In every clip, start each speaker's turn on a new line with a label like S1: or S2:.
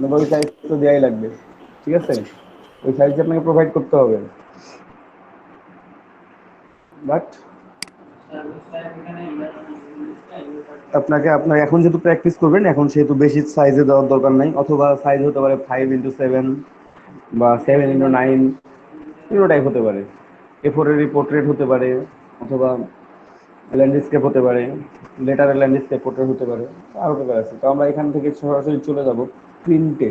S1: ওই সাইজ তো দেওয়াই লাগবে, ঠিক আছে? ওই সাইজ আপনাকে প্রোভাইড করতে হবে। বাট আপনাকে আপনার এখন যেহেতু প্র্যাকটিস করবেন, এখন সেহেতু বেশি সাইজে দেওয়ার দরকার নাই, অথবা সাইজ হতে পারে 5x7 বা 7x9, এগুলো টাইপ হতে পারে। A4-এরই পোর্ট্রেট হতে পারে, অথবা ল্যান্ডস্কেপ হতে পারে, লেটারের ল্যান্ডস্কেপ পোর্ট্রেট হতে পারে, আরও পেপার আছে। তো আমরা এখান থেকে সরাসরি চলে যাব প্রিন্টে।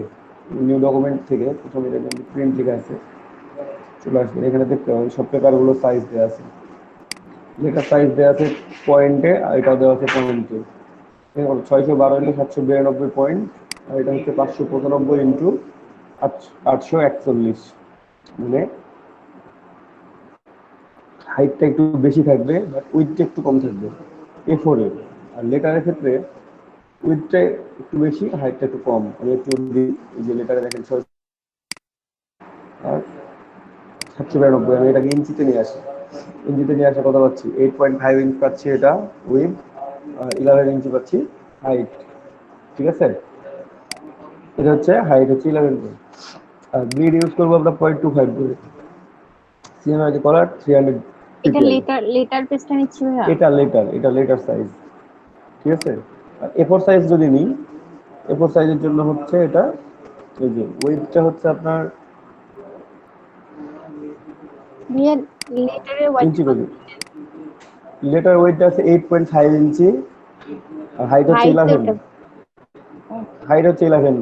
S1: নিউ ডকুমেন্ট থেকে প্রথমে দেখবেন প্রিন্ট লেখা আছে, চলে আসবে। এখানে দেখতে হবে সব পেপারগুলো সাইজ দেওয়া আছে, লেখার সাইজ দেওয়া আছে পয়েন্টে, আর এটাও দেওয়া আছে পয়েন্টে। 612x792 পয়েন্ট, আর এটা হচ্ছে 595x841, মানে হাইটটা একটু বেশি থাকবে, বাট উইথটা একটু কম থাকবে A4-এর। আর লেটারের ক্ষেত্রে উইথটা একটু বেশি, হাইটটা একটু কম। আমি একটু দিই, এই যে লেটারে দেখেন 6 আর 792, আমি এটাকে ইঞ্চিতে নিয়ে আসি। ইঞ্চিতে নিয়ে আসা কথা পাচ্ছি 8.5 ইঞ্চ পাচ্ছি এটা উইথ, আর 11 ইঞ্চি পাচ্ছি হাইট, ঠিক আছে? এটা হচ্ছে হাইট হচ্ছে 11 পয়েন্ট। আর গ্রিড ইউজ করবো আমরা 0.25 করে, সিএমআই কলার 300
S2: এটা
S1: পিপিআই।
S2: লেটার পেজটা নিচ্ছি ভাইয়া।
S1: এটা লেটার সাইজ, ঠিক আছে? আর A4 সাইজ যদি নিই, A4 সাইজের জন্য হচ্ছে এটা, এই যে ওয়েটটা হচ্ছে আপনার
S2: ভাইয়া লেটারের ওয়াইডটা
S1: ইঞ্চি
S2: কত?
S1: করে, লেটার ওয়েটটা আছে 8.5 ইঞ্চি, আর হাইট হচ্ছে
S2: হাইট তো
S1: 11।
S2: এটা।
S1: হাইট হচ্ছে 11,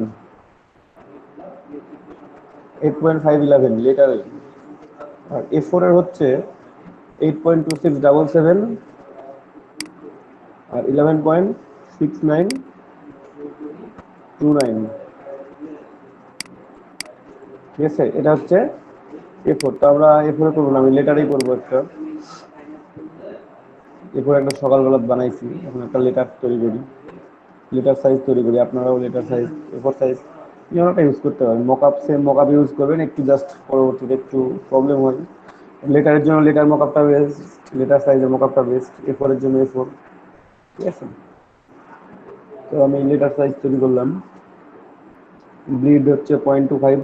S1: 8.5 11 লেটার। আর A4-এর হচ্ছে 8.2677, আর 11.6929, ঠিক আছে? এটা হচ্ছে A4। তো আমরা A4-এ করবো না, আমি লেটারেই করবো একটা। A4 একটা সকালবেলা বানাইছি, এখন একটা লেটার তৈরি করি, লেটার সাইজ তৈরি করি। আপনারাও লেটার সাইজ A4 সাইজ যেমনটা ইউজ করতে পারেন। মকআপ সেম মকআপ ইউজ করবেন, একটু জাস্ট পরবর্তীতে একটু প্রবলেম হয়। লেটারের জন্য লেটার মকআপটা বেস্ট, লেটার সাইজের মকআপটা বেস্ট, A4-এর জন্য A4, ঠিক আছে? তো আমি লেটার সাইজ তৈরি করলাম। ব্লিড হচ্ছে 0.25,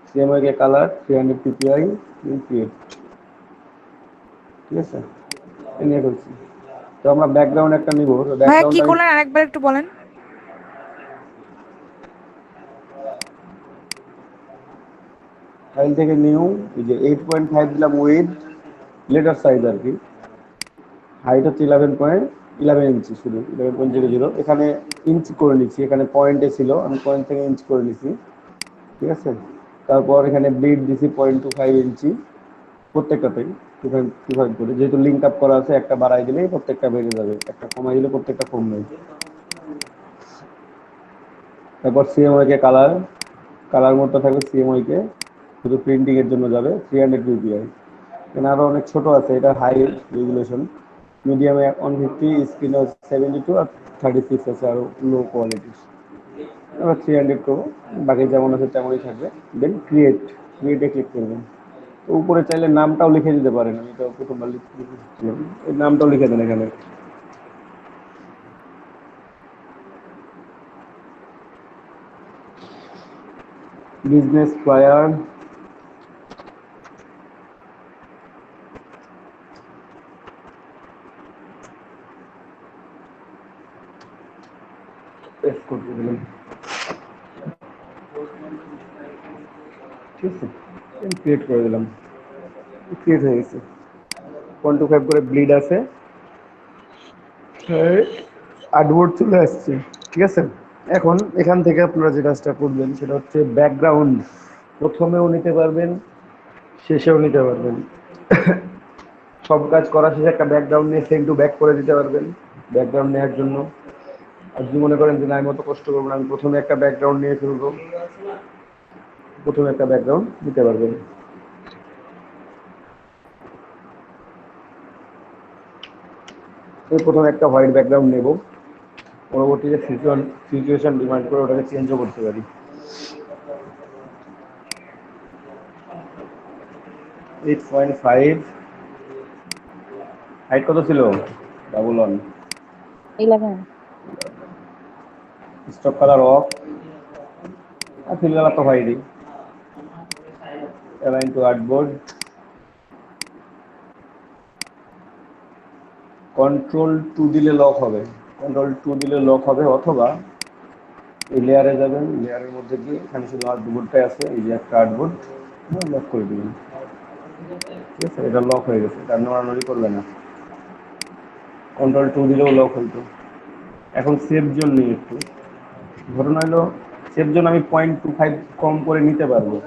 S1: সিএমওয়াই কালার 300 পিপিআই, ক্রিয়েট, ঠিক আছে? নিয়ে ফেলছি। তো আমরা ব্যাকগ্রাউন্ড একটা নিব, তো
S3: ভাইয়া কি
S1: ব্যাকগ্রাউন্ডটা আমি
S3: করলেন আরেকবার একটু বলেন।
S1: ফাইল থেকে নিউ, এই যে 8.5 দিলাম উইথ, লেটার সাইজ আর কি। হাইট হচ্ছে 11.11 ইঞ্চি, শুধু 11.00। এখানে ইঞ্চ করে নিচ্ছি, এখানে পয়েন্টে ছিল, আমি পয়েন্ট থেকে ইঞ্চ করে নিচ্ছি, ঠিক আছে? তারপর এখানে ব্লিড দিছি 0.25 ইঞ্চি প্রত্যেকটাতেই, 2.25 করে, যেহেতু লিঙ্ক আপ করা আছে, একটা বাড়াই দিলেই প্রত্যেকটা বেড়ে যাবে, একটা কমাই দিলে প্রত্যেকটা কমবে। তারপর সিএমওয়াই কে কালার, কালার মোডটা থাকবে সিএমওয়াই কে, শুধু প্রিন্টিং এর জন্য যাবে 300 পিপিআই। এখানে আরো অনেক ছোট আছে, এটা হাই রেগুলেশন, মিডিয়ামে 150, স্ক্রিনে 72, আর 36 আছে আরো লো কোয়ালিটির। এবার 300 করবো, বাকি যেমন আছে তেমনই থাকবে। দেন ক্রিয়েটে ক্লিক করবেন। তো উপরে চাইলে নামটাও লিখে দিতে পারেন, আমি তো প্রথমবার লিখেছিলাম, এই নামটাও লিখে দেন এখানে। বিজনেস ফ্লায়ার, পেস্ট করতে দিলাম, ঠিক আছে? ক্রিয়েট করে দিলাম, ক্রিয়েট হয়ে গেছে। 125 করে ব্লিড আছে, আর্টবোর্ড চলে আসছে, ঠিক আছে? এখন এখান থেকে আপনারা যে কাজটা করবেন সেটা হচ্ছে ব্যাকগ্রাউন্ড প্রথমেও নিতে পারবেন, শেষেও নিতে পারবেন। সব কাজ করা শেষে একটা ব্যাকগ্রাউন্ড নিয়ে সেন্ড টু ব্যাক করে দিতে পারবেন ব্যাকগ্রাউন্ড নেওয়ার জন্য। আর যদি মনে করেন যে না আমি অত কষ্ট করবো না, আমি প্রথমে একটা ব্যাকগ্রাউন্ড নিয়ে ফেলবো, প্রথমে একটা ব্যাকগ্রাউন্ড নিতে পারবেন। আমি প্রথমে একটা হোয়াইট ব্যাকগ্রাউন্ড নেব, পরবর্তীতে সিচুয়েশন ডিমান্ড করে ওটাকে চেঞ্জও করতে পারি। 8.5, হাইট কত ছিল? 11,
S2: 11।
S1: স্টক কালার অফ, আর ফিল কালার তো হয়নি। Align to artboard, control two দিলে লক হবে, কন্ট্রোল টু দিলে লক হবে, অথবা এই লেয়ারে যাবেন, লেয়ারের মধ্যে গিয়ে এখানে শুধু আর্টবোর্ডটাই আছে, এই যে একটা আর্টবোর্ড লক করে দিবেন। ঠিক আছে, এটা লক হয়ে গেছে, এটা নড়ানড়ি করবে না। কন্ট্রোল টু দিলেও লক হইতো। এখন সেভ জোন নিই একটু। ঘটনা হলো সেভ জোন আমি 0.25 কম করে নিতে পারবো,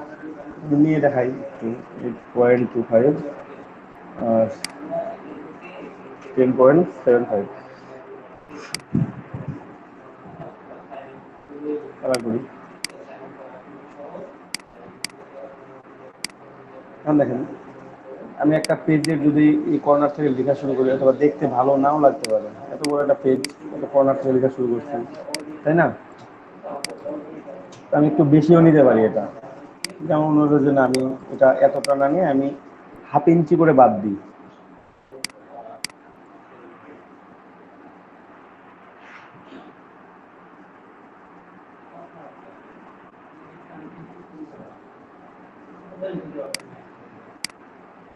S1: নিয়ে দেখাই একটু। 8.25 আর 10.75 খেলা করি। এখন দেখেন, আমি একটা পেজের যদি এই কর্নার থেকে লেখা শুরু করি, অথবা দেখতে ভালো নাও লাগতে পারে, এত বড় একটা পেজ, একটা কর্নার থেকে লেখা শুরু করছি, তাই না? আমি একটু বেশিও নিতে পারি এটা। যেমন মনে হচ্ছে না, আমি এটা এতটা না নিয়ে আমি 1/2 ইঞ্চি করে বাদ দিই।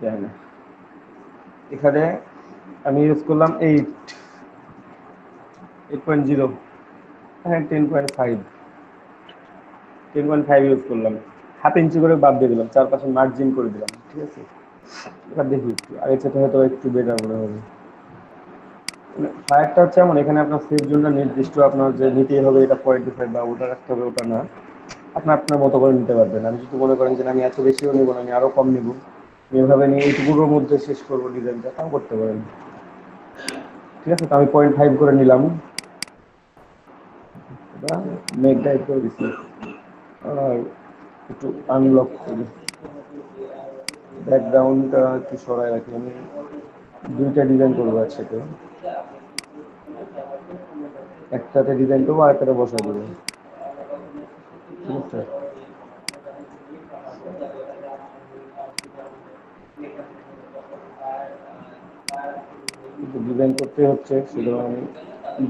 S1: দেখেন, এখানে আমি ইউজ করলাম 8.0, হ্যাঁ 10.5, 10.5 ইউজ করলাম, 1/2 ইঞ্চি করে বাদ দিয়ে দিলাম, চারপাশে মার্জিন করে দিলাম। ঠিক আছে, এবার দেখি একটু আগের সাথে হয়তো একটু বেটার মনে হবে। ফায়ারটা হচ্ছে এমন, এখানে আপনার সেফ জোনটা নির্দিষ্ট আপনার যে নিতেই হবে এটা 0.25 বা ওটা রাখতে হবে ওটা না, আপনার আপনার মতো করে নিতে পারবেন। আমি যদি মনে করেন যে আমি এত বেশিও নেবো না, আমি আরও কম নেবো, এভাবে নিয়ে এইটুকুর মধ্যে শেষ করবো ডিজাইনটা, তাও করতে পারেন। ঠিক আছে, তো আমি 0.5 করে নিলাম, এটা মেক টাইপ করে দিচ্ছি, আর একটু আনলক করি, ব্যাকগ্রাউন্ডটা একটু সরাই রাখি। আমি দুইটা ডিজাইন করবো একসাথে, একটাতে ডিজাইন করবো আর একটাতে বসাই দেবো। ঠিক আছে, কিন্তু ডিজাইন করতে হচ্ছে সেটা আমি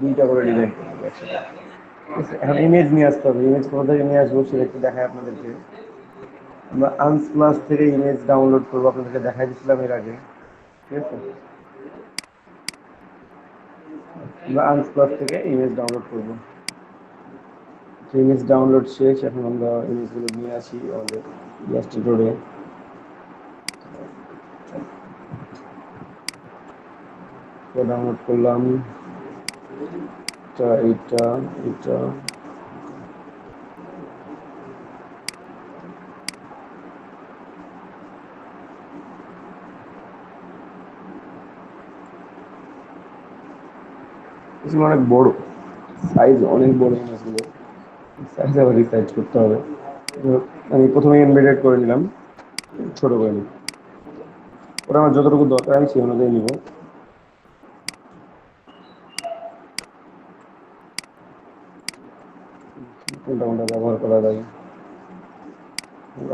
S1: দুইটা করে ডিজাইন করবো একসাথে। ঠিক আছে, এখন ইমেজ নিয়ে আসতে হবে, ইমেজ কোথা থেকে নিয়ে আসবো সেটা একটু দেখাই আপনাদেরকে। আমরা আনস্প্লাস থেকে ইমেজ ডাউনলোড করবো, আপনাদেরকে দেখাই দিচ্ছিলাম এর আগে। ঠিক আছে, আমরা আনস্প্লাস থেকে ইমেজ ডাউনলোড করবো। ইমেজ ডাউনলোড শেষ, এখন আমরা ইমেজগুলো নিয়ে আসি আমাদের ইলাস্ট্রেটরে। ডাউনলোড করলাম, এটা এটা এগুলো অনেক বড় সাইজ, অনেক বড় ইমেজগুলো, সাইজ আবার রিসাইজ করতে হবে। আমি প্রথমে এমবেডেড করে নিলাম, ছোট করে নিই, ওটা আমার যতটুকু দরকার আমি সেই অনুযায়ী নিব। কোনটা কোনটা ব্যবহার করা যায়,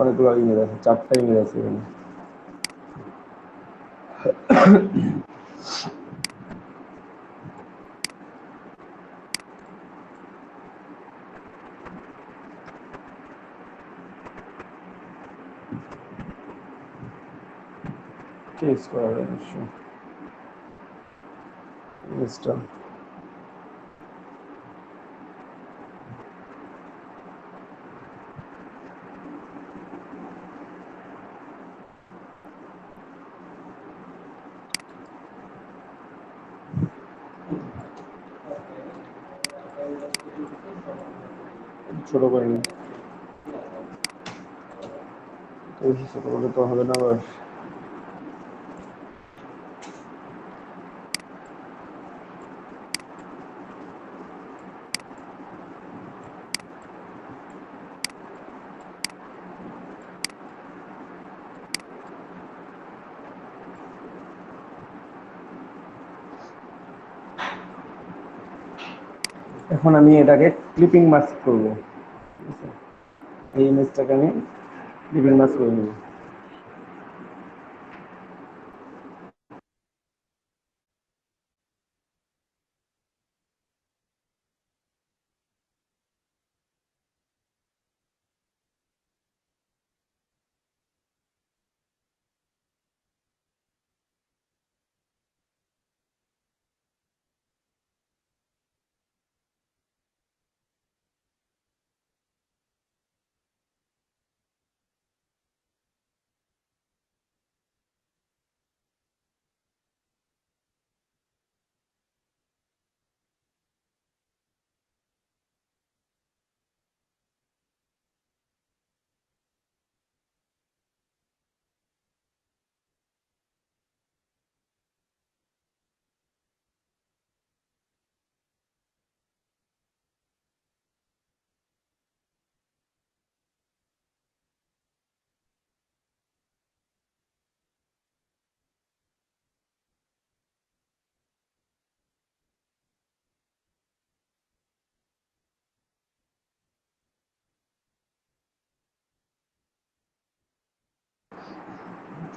S1: অনেকগুলো ইমেজ আছে, 4টা ইমেজ আছে এখানে। চেঞ্জ করা যায় নিশ্চয় ইমেজটা। ছোট করে নিই, ছোট করলে তো হবে না আবার। এখন আমি এটাকে ক্লিপিং মাস্ক করবো। এই ইমেজটাকে আমি ক্লিপিং মাস্ক করে নেব।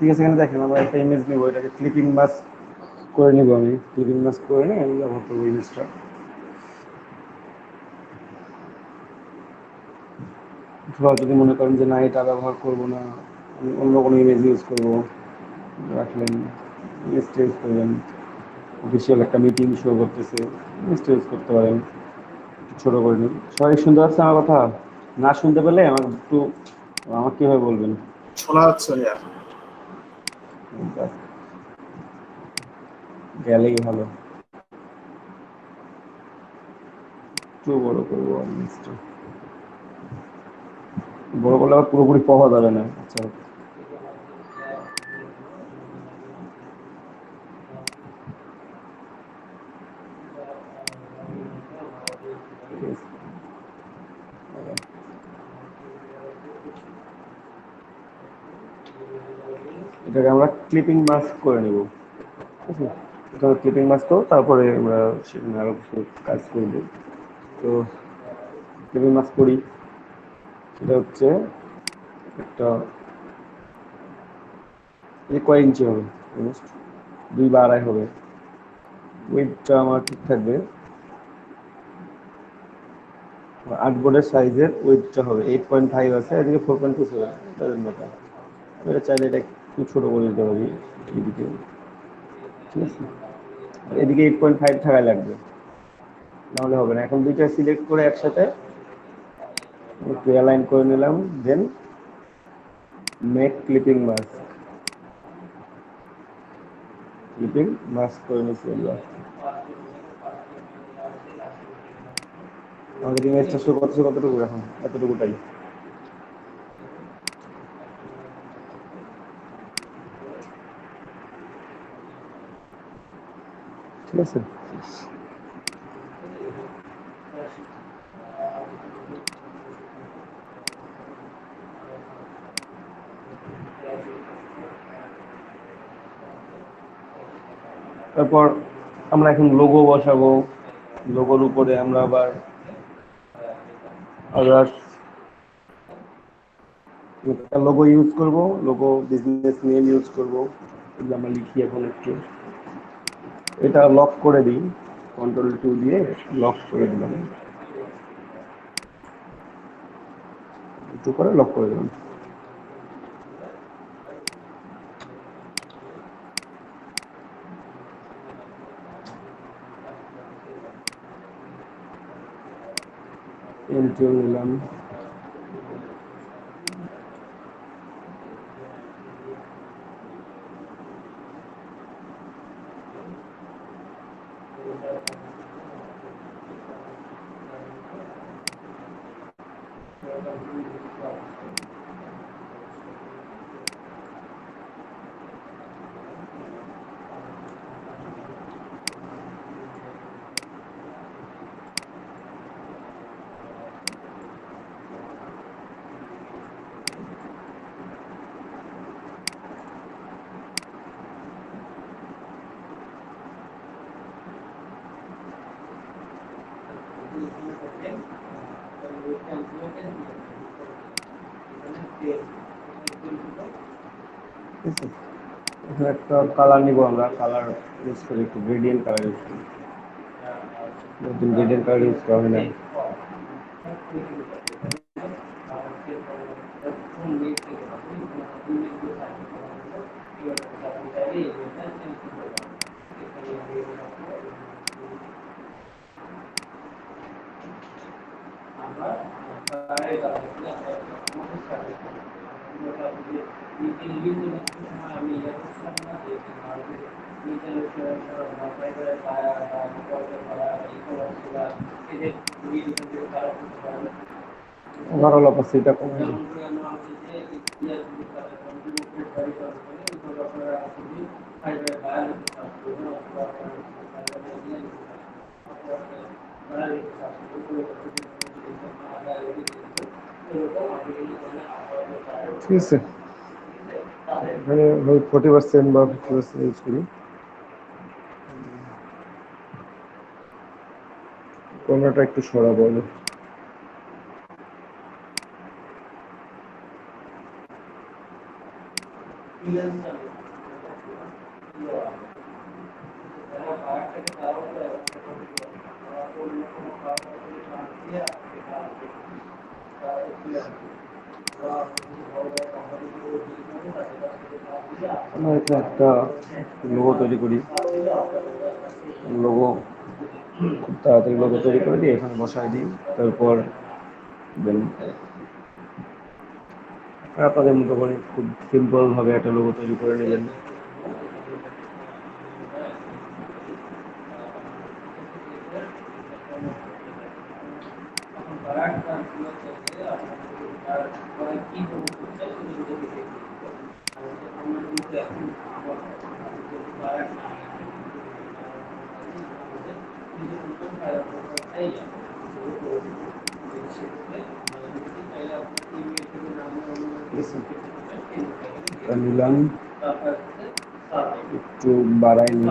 S1: ঠিক আছে, এখানে দেখেন আমরা একটা ইমেজ নিব, এটাকে ক্লিপিং মাস্ক করে নিব। আমি ক্লিপিং মাস্ক করে নিয়ে আমি ব্যবহার করবো ইমেজটা। অথবা যদি মনে করেন যে না এটা ব্যবহার করবো না, আমি অন্য কোনো ইমেজ ইউজ করবো, রাখলেন, ইমেজটা ইউজ করলেন। অফিসিয়াল একটা মিটিং শো করতেছে, ইমেজটা ইউজ করতে পারেন। ছোট করে নিন। সবাই শুনতে পাচ্ছে আমার কথা? না শুনতে পেলে আমাকে একটু, আমাকে কিভাবে বলবেন?
S3: শোনা যাচ্ছে ভাইয়া।
S1: গেলেই ভালো। একটু বড় করবো ইমেজটা। বড় করলে আবার পুরোপুরি পাওয়া যাবে না। আচ্ছা, এটাকে আমরা ক্লিপিং মাস্ক করে নেব। ঠিক আছে, এটা ক্লিপিং মাস্ক করো, তারপরে আমরা সেখানে আরো কিছু কাজ করবো। তো ক্লিপিং মাস্ক করি, সেটা হচ্ছে একটা কয় ইঞ্চি হবে, অলমোস্ট 2 বা 2.5 হবে। ওয়েটটা আমার ঠিক থাকবে, আর্টবোর্ডের সাইজের ওয়েটটা হবে 8.5 আছে, এদিকে 4.27, ডাজন্ট ম্যাটার। এটা চাইলে এটা একটু ছোট করে দিতে পারি এদিকে। ঠিক আছে, এদিকে 8.5 থাকা লাগবে, নাহলে হবে না। এখন দুইটা সিলেক্ট করে একসাথে একটু অ্যালাইন করে নিলাম, then make clipping mask. Clipping mask করে নিচ্ছি আমরা। আমাদের ইমেজটা শো করছে কতটুকু? এখন এতটুকুটাই। ঠিক আছে, তারপর আমরা এখন লোগো বসাবো। লোগোর উপরে আমরা আবার আদার্স একটা লোগো ইউজ করব, লোগো বিজনেস নেম ইউজ করব। এগুলো আমরা লিখি এখন একটু। এটা লক করে দিই, কন্ট্রোল 2 দিয়ে লক করে দিলাম, একটু করে লক করে দিলাম। এন্ট্রি নিলাম। এখানে একটা কালার নিব, আমরা কালার ইউজ করি, একটু গ্রেডিয়েন্ট কালার ইউজ করি। নতুন গ্রেডিয়েন্ট কালার ইউজ করা হয় না। ওভারঅল অপাসিটিটা কমাই দিই। ঠিক আছে, এখানে 40% বা 50% ইউজ করি। কর্নারটা একটু সরাবো। আমরা এখানে একটা লোগো তৈরি করি, লোগো খুব তাড়াতাড়ি লোগো তৈরি করে দিই, এখানে বসাই দিই, তারপর দেন আপনাদের মতো করে খুব সিম্পল ভাবে একটা লোগো তৈরি করে নেবেন। নিলাম একটু বাড়াই নি,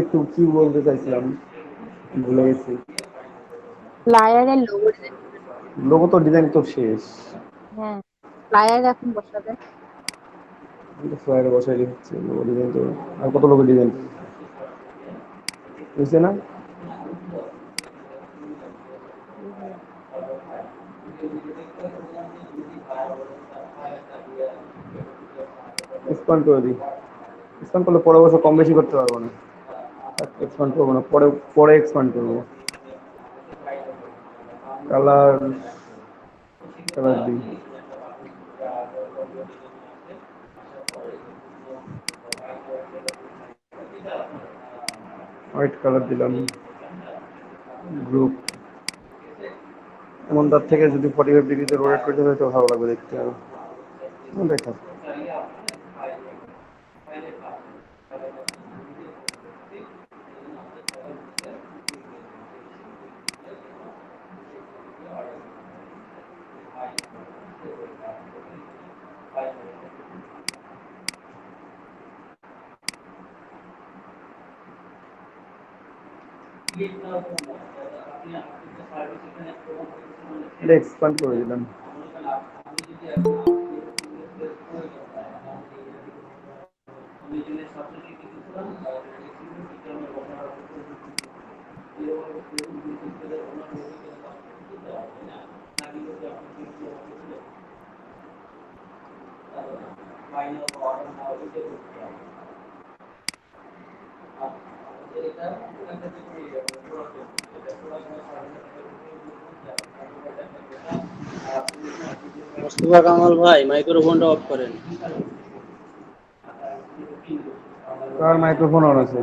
S1: একটু কি বলতে চাইছিলাম ভুলে গেছি।
S2: ফ্লায়ারের লোগো ডিজাইন।
S1: লোগো তো ডিজাইন তো শেষ,
S2: হ্যাঁ, ফ্লায়ার এখন বসাবে।
S1: ফ্লায়ারে বসাই হচ্ছে লোগো ডিজাইন তো, আর কত লোগো ডিজাইন বুঝছে না? এক্সপান্ড করে দিই, এক্সপান্ড করলে পরে বছর কম বেশি করতে পারবো না, এক্সপান্ড করবো না, পরে পরে এক্সপান্ড করবো। কালার, কালার দিই, হোয়াইট কালার দিলাম, গ্রুপ এমন তার থেকে যদি 45 ডিগ্রিতে রোটেট করতে হয় তো ভালো লাগবে দেখতে আরো। দেখা এটা এক্সপান্ড করে দিলাম।
S3: মোস্তফা কামাল ভাই, মাইক্রোফোনটা অফ করেন।
S1: কার মাইক্রোফোন অন আছে?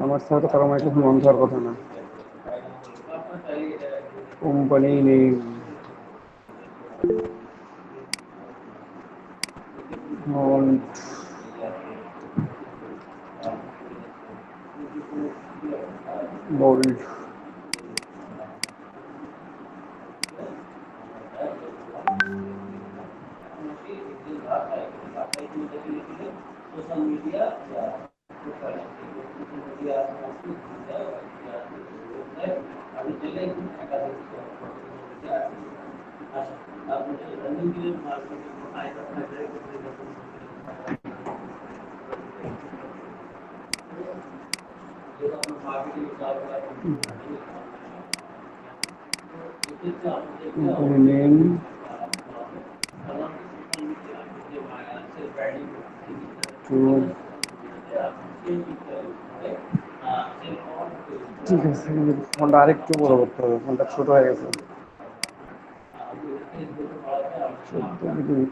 S1: আমার ছাড়া তো কারো মাইক্রোফোন অন হওয়ার কথা না। কোম্পানি নেই। বোল্ড। Company name two. ঠিক আছে, ফোনটা আরেকটু বড় করতে হবে, ফোনটা ছোট হয়ে গেছে। 14 মিনিট।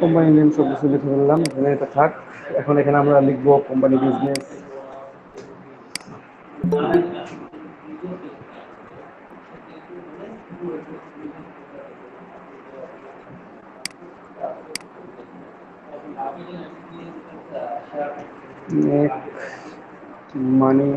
S1: কোম্পানি নেম সব কিছু লিখে ফেললাম, এখানে এটা থাক। এখন এখানে আমরা লিখবো company business. Money.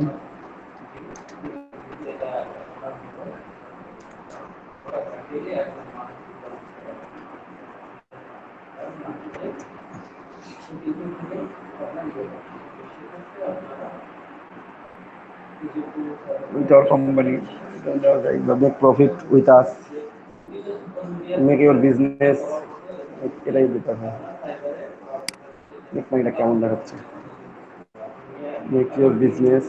S1: with our company, make profit with us, make your business, এটাই বেটার হয়। মেক মানিটা কেমন দেখাচ্ছে? মেক ইউর বিজনেস,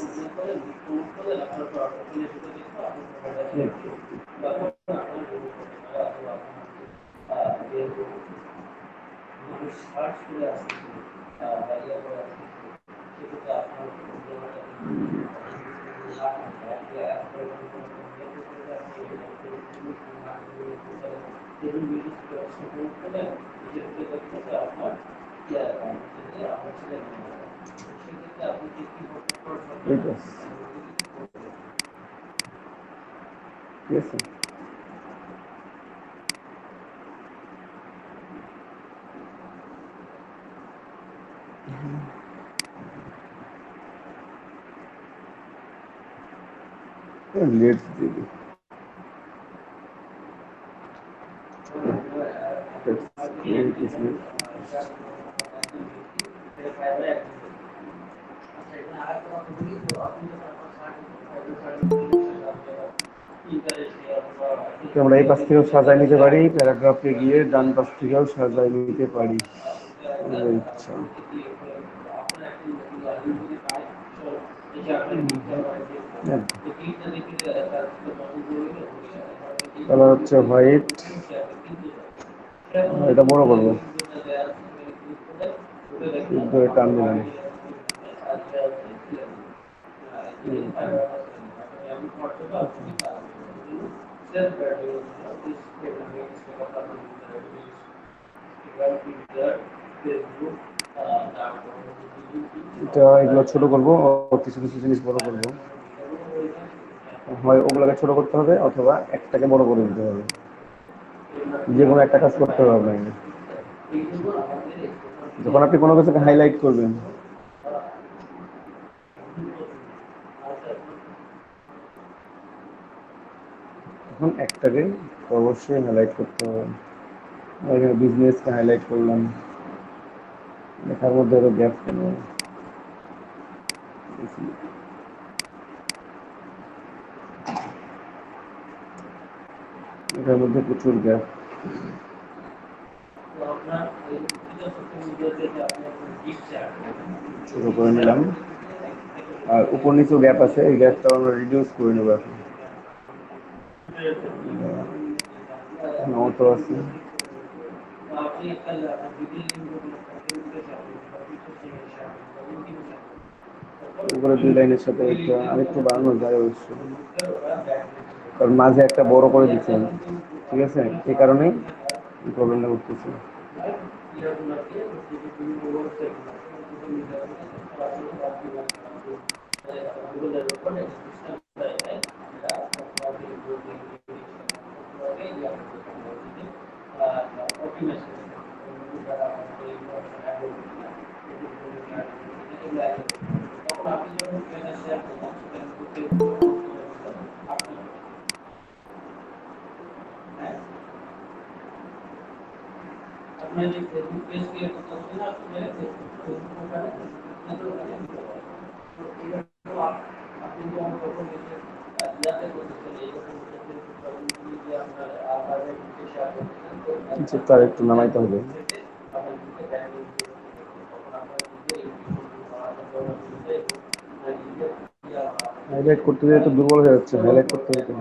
S1: ঠিক আছে। লেট দিবি। আমরা এই পাশ থেকেও সাজায় নিতে পারি, প্যারাগ্রাফে গিয়ে ডান পাশ থেকেও সাজায় নিতে পারি। আচ্ছা, কালার হচ্ছে হোয়াইট। এটা বড় করবো, টান দিলাম। এটা এগুলো ছোট করবো, কিছু কিছু জিনিস বড় করবো। হয় ওগুলোকে ছোট করতে হবে অথবা একটাকে বড় করে দিতে হবে, যে কোনো একটা কাজ করতে হবে আপনাকে। যখন আপনি কোনো কিছুকে হাইলাইট করবেন, এখন একটাকে অবশ্যই হাইলাইট করতে হবে। এখানে বিজনেসকে হাইলাইট করলাম, লেখার মধ্যে আরো গ্যাপ কেন? এটার মধ্যে প্রচুর গ্যাপ। ছোট করে নিলাম, আর উপর নিচেও গ্যাপ আছে, এই গ্যাপটা আমরা রিডিউস করে নেবো এখন। তো আছে উপরে 2 লাইনের সাথে একটা আরেকটু বাড়ানো যায় অবশ্য, কারণ মাঝে একটা বড় করে দিচ্ছেন, ঠিক আছে, এই কারণেই প্রবলেমটা করতেছে। তার একটু নামাইতে হবে। হাইলাইট করতে গিয়ে একটু দুর্বল হয়ে যাচ্ছে, হাইলাইট করতে হবে কেন?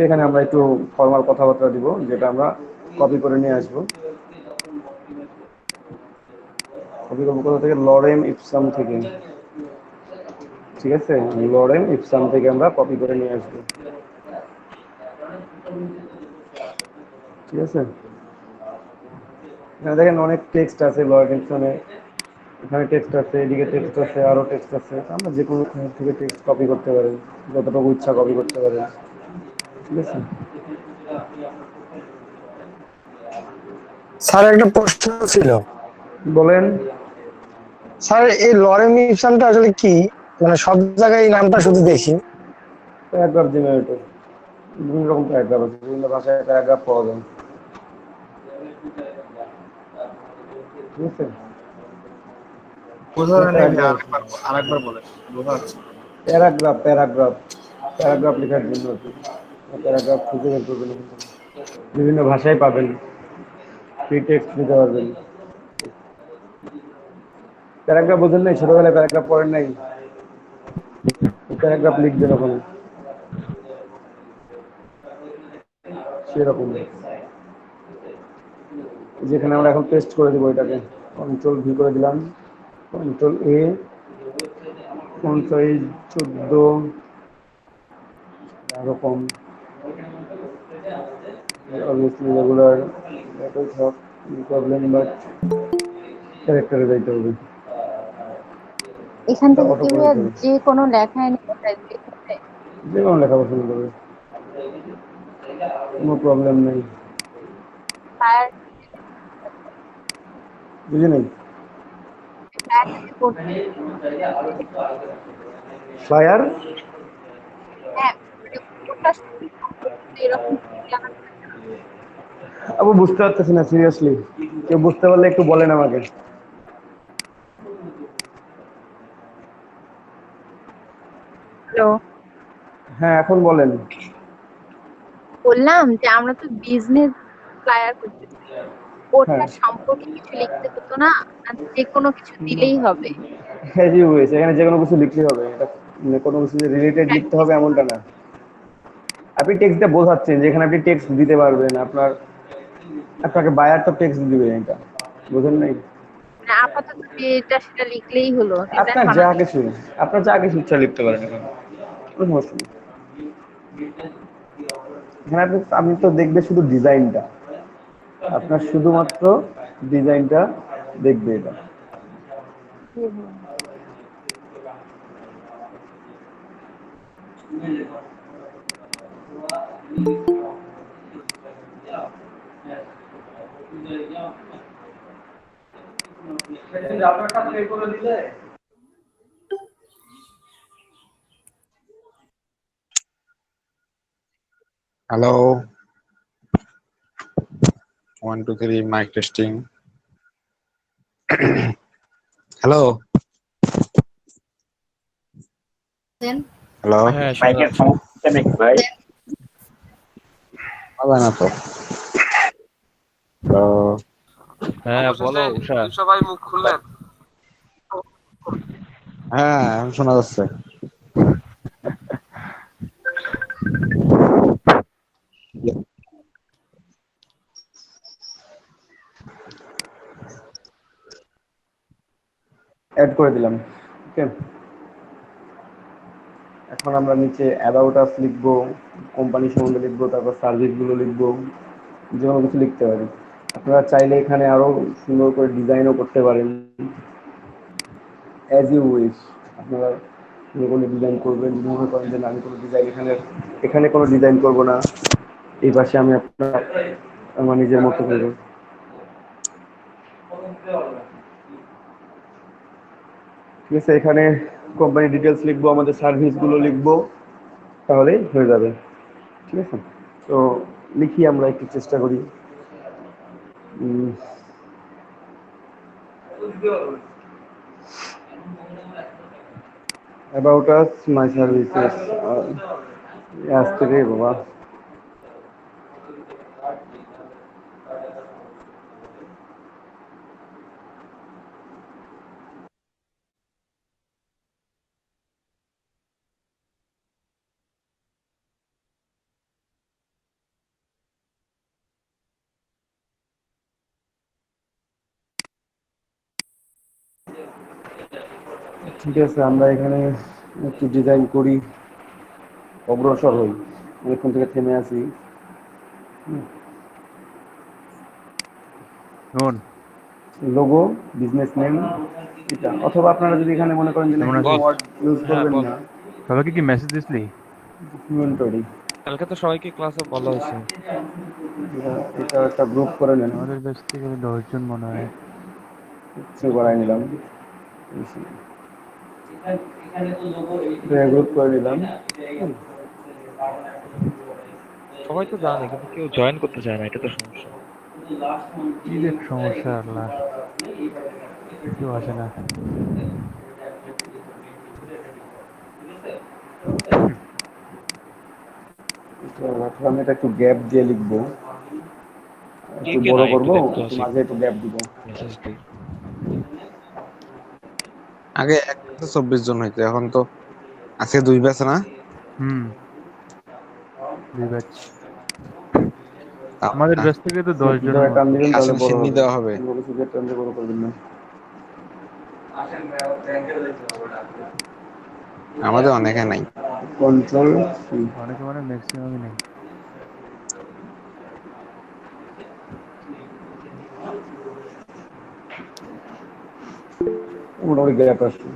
S1: এখানে আমরা একটু ফর্মাল কথাবার্তা দিব, যেটা আমরা কপি করে নিয়ে আসবো। কপি করবো কোথা থেকে? লরেম ইপসাম থেকে, ঠিক আছে, লরেম ইপসাম থেকে আমরা কপি করে নিয়ে আসবো, ঠিক আছে। এখানে দেখেন অনেক টেক্সট আছে লরেম ইপসামে, এখানে টেক্সট আছে, এদিকে টেক্সট আছে, আরো টেক্সট আছে, আমরা যে কোনো থেকে টেক্সট কপি করতে পারেন, যতটুকু ইচ্ছা কপি করতে পারেন, ঠিক আছে।
S4: স্যার একটা প্রশ্ন ছিল।
S1: বলেন।
S4: স্যার এই লরেম ইপসামটা আসলে কি? মানে সব জায়গায় এই নামটা শুধু দেখি।
S1: প্যারাগ্রাফ জেনারেটর, বিভিন্ন রকম প্যারাগ্রাফ আছে, বিভিন্ন ভাষায় প্যারাগ্রাফ পাওয়া যায়, ঠিক আছে।
S5: আরেকবার বলেন, বোঝা যাচ্ছে না।
S1: প্যারাগ্রাফ প্যারাগ্রাফ প্যারাগ্রাফ লেখার জন্য প্যারাগ্রাফ খুঁজে বের করবেন, বিভিন্ন ভাষায় পাবেন, ফ্রি টেক্সট নিতে পারবেন। প্যারাগ্রাফ বোঝেন নাই? ছোটবেলায় প্যারাগ্রাফ পড়েন নাই? প্যারাগ্রাফ লিখবেন ওখানে, সেরকম। যেখানে আমরা এখন পেস্ট করে দেবো এটাকে, কন্ট্রোল ভি করে দিলাম, কন্ট্রোল এ, ফন্ট সাইজ 14, এরকম obviously regular, that will have no problem, but ক্যারেক্টারে যাইতে হবে,
S2: এখান থেকে
S1: অটো
S2: কি
S1: করে
S2: ভাইয়া
S1: দিতে হবে।
S2: যে কোনো লেখায় নিয়ে টাইপ করতে?
S1: যে কোনো লেখা পছন্দ করবে, কোনো প্রবলেম নেই।
S2: ফায়ার
S1: বুঝি নাই?
S2: ফায়ারটাকে করতে?
S1: ফ্লায়ার?
S2: হ্যাঁ, মানে উপরটা শুধু এরকম লেখা।
S1: আবু বুঝতে পারতেছি না সিরিয়াসলি, কেউ বুঝতে পারলে একটু বলেন আমাকে।
S2: হ্যালো,
S1: হ্যাঁ এখন বলেন।
S2: বললাম যে আমরা তো বিজনেস ফ্লায়ার করতেছি,
S1: হ্যাঁ,
S2: ওটা সম্পর্কে কিছু লিখতে হতো না? আর যে কোনো কিছু দিলেই হবে?
S1: হ্যাঁ জি হয়েছে, এখানে যে কোনো কিছু লিখলে হবে, এটা মানে কোনো কিছু রিলেটেড লিখতে হবে এমনটা না। আপনি টেক্সটটা বোঝাচ্ছেন, যেখানে আপনি টেক্সট দিতে পারবেন, আপনার আপনাকে বায়ার তো টেক্সট দিবে এটা, বুঝেন নাই?
S2: মানে আপাতত যেটা সেটা লিখলেই হলো, এটা
S1: আপনার
S2: এখন
S1: যা কিছু, আপনার যা কিছু ইচ্ছা লিখতে পারেন এখন, কোনো সমস্যা নেই। এখানে আপনি তো দেখবে শুধু ডিজাইনটা, আপনার শুধুমাত্র ডিজাইনটা দেখবে এটা।
S2: হুম, হুম।
S6: Hello, 1 2 3 mike testing. Hello
S2: then
S6: hello,
S3: হ্যাঁ শোনা যাচ্ছে।
S6: হবে না তো। হ্যালো,
S3: হ্যাঁ বলো উষা।
S5: সবাই মুখ খুললেন।
S6: হ্যাঁ এখন শোনা যাচ্ছে।
S1: অ্যাড করে দিলাম। ওকে, এখন আমরা নিচে অ্যাবাউট আস লিখবো, কোম্পানি সম্বন্ধে লিখবো, তারপর সার্ভিসগুলো লিখবো, যে কোনো কিছু লিখতে পারি। আপনারা চাইলে এখানে আরো সুন্দর করে ডিজাইনও করতে পারেন, অ্যাজ ইউ উইশ। আপনারা যে কোনো ডিজাইন করবেন, যদি মনে করেন যে না, আমি কোনো ডিজাইন এখানে এখানে কোনো ডিজাইন করবো না, এই পাশে আমি আপনার আমার নিজের মতো করবো। ঠিক আছে, এখানে কোম্পানি ডিটেলস লিখবো, আমাদের সার্ভিসগুলো লিখবো, তাহলেই হয়ে যাবে। ঠিক আছে, তো লিখি, আমরা একটু চেষ্টা করি। অ্যাবাউট আস, মাই সার্ভিসেস, আসতে রে বাবা। ঠিক আছে, আমরা এখানে একটু ডিজাইন করি, অগ্রসর হই, অনেকক্ষণ থেকে থেমে আছি।
S7: শোন,
S1: লোগো, বিজনেস নেম, এটা, অথবা আপনারা যদি এখানে মনে করেন যে না,
S7: কেমন
S1: কোনো
S7: আছিস?
S1: ওয়ার্ড ইউজ
S3: হ্যাঁ
S1: করবেন
S3: বল।
S1: না,
S7: সবাইকে কি মেসেজ দিসলি?
S1: ইনভেন্টরি,
S3: কালকে তো সবাইকে ক্লাসে বলা হয়েছে।
S1: এটা একটা গ্রুপ করে নেন,
S7: আমাদের ব্যাচ থেকে 10 জন মনে হয়।
S1: সে বাড়াই নিলাম, গ্রুপ করে নিলাম।
S3: সবাই তো জানে কিন্তু কেউ জয়েন করতে চায় না, এটা তো সমস্যা।
S7: কি যে সমস্যা আল্লাহ, কেউ আসে না।
S1: তো আমি এটা একটু গ্যাপ দিয়ে লিখবো,
S3: কে
S1: একটু
S3: কে
S1: বড়
S3: নাই একটু
S1: করবো,
S3: দেখতো
S1: একটু
S3: আসি,
S1: মাঝে একটু গ্যাপ দিব।
S3: মেসেজ দিই।
S6: আগে 1 24 জন হইতো, এখন তো আজকে 2 ব্যাচ না।
S7: হুম, 2 ব্যাচ।
S6: তাও
S7: আমাদের
S6: না,
S7: ব্যাচ থেকে তো 10 জন
S1: ধরে টান
S7: মাত্র।
S1: দিবেন, তাহলে
S6: আসেন
S1: বড়
S6: সিন্নি
S1: হবে।
S6: দেওয়া হবে।
S1: অন্য কিছু দিয়ে টান দিয়ে বড় করবেন না।
S6: আমাদের অনেকে নাই।
S1: Control C.
S7: অনেকে মানে ম্যাক্সিমামই নেই।
S1: মোটামুটি গ্যাপ আসছে।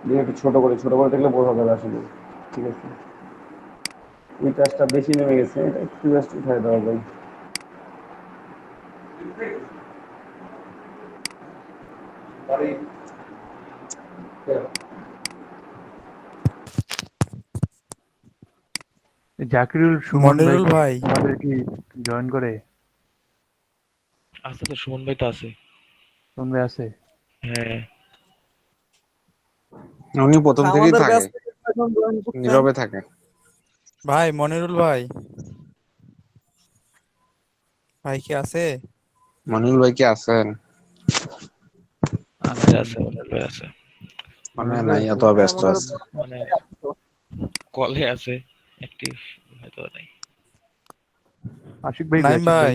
S1: দিয়ে একটু ছোট করে, ছোট করে দেখলে বোঝা যাবে আসলে। ঠিক আছে, এই কাজটা বেশি নেমে গেছে, এটা একটু জাস্ট উঠাই দেওয়া যায়।
S7: জাকিরুল সুমন ভাই
S8: মনিরুল ভাই,
S7: আমাদের কি জয়েন করে?
S3: আছে তো, সুমন ভাই তো আছে।
S7: সুমন ভাই আছে?
S3: হ্যাঁ
S6: উনি প্রথম থেকেই
S8: আমাদের
S6: থাকে,
S8: ব্যাচ থেকে কয়জন জয়েন করছেন?
S6: নীরবে থাকে।
S8: ভাই মনিরুল ভাই, ভাই কি আছে?
S6: মনিল ভাই কি আছেন?
S3: আছে, আছে অনিল ভাই আছে।
S6: মানে
S7: সুমন ভাই
S6: নাই,
S7: আছে?
S6: অত ব্যস্ত
S8: আমাদের
S6: আছে।
S3: মানে কলে আছে, অ্যাক্টিভ হয়তো নাই।
S7: আশিক ভাই
S8: নাইম ভাই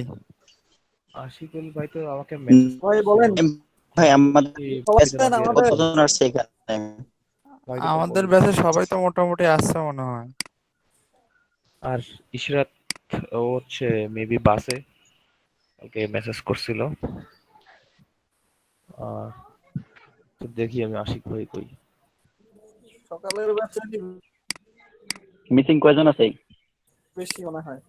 S3: আশিকুল ভাই তো আমাকে মেসেজ
S9: ভাই বলেন। ভাই আমাদের
S3: আমাদের
S9: কতজন আসছে এখানে?
S8: আমাদের ব্যাচে সবাই তো মোটামুটি আসছে মনে হয়।
S3: আর ইশরাত ও হচ্ছে মেবি বাসে, ওকে মেসেজ করছিল। আর তো দেখি আমি আশিক ভাই কই।
S9: সকালের ব্যাচে
S10: মিসিং কয়জন আছে?
S9: বেশি মনে হয়।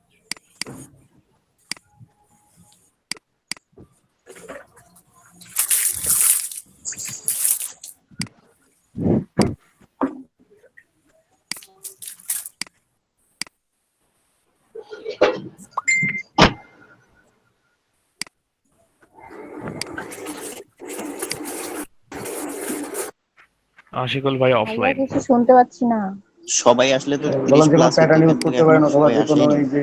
S3: আশিকুল ভাই
S2: ভাইয়া
S3: অফলাইন।
S2: কিছু শুনতে পাচ্ছি না।
S9: সবাই আসলে তো 30
S1: বললাম যে কোনো
S9: প্লাস
S1: প্যাটার্ন ইউজ করতে পারেন অথবা যে কোনো এই যে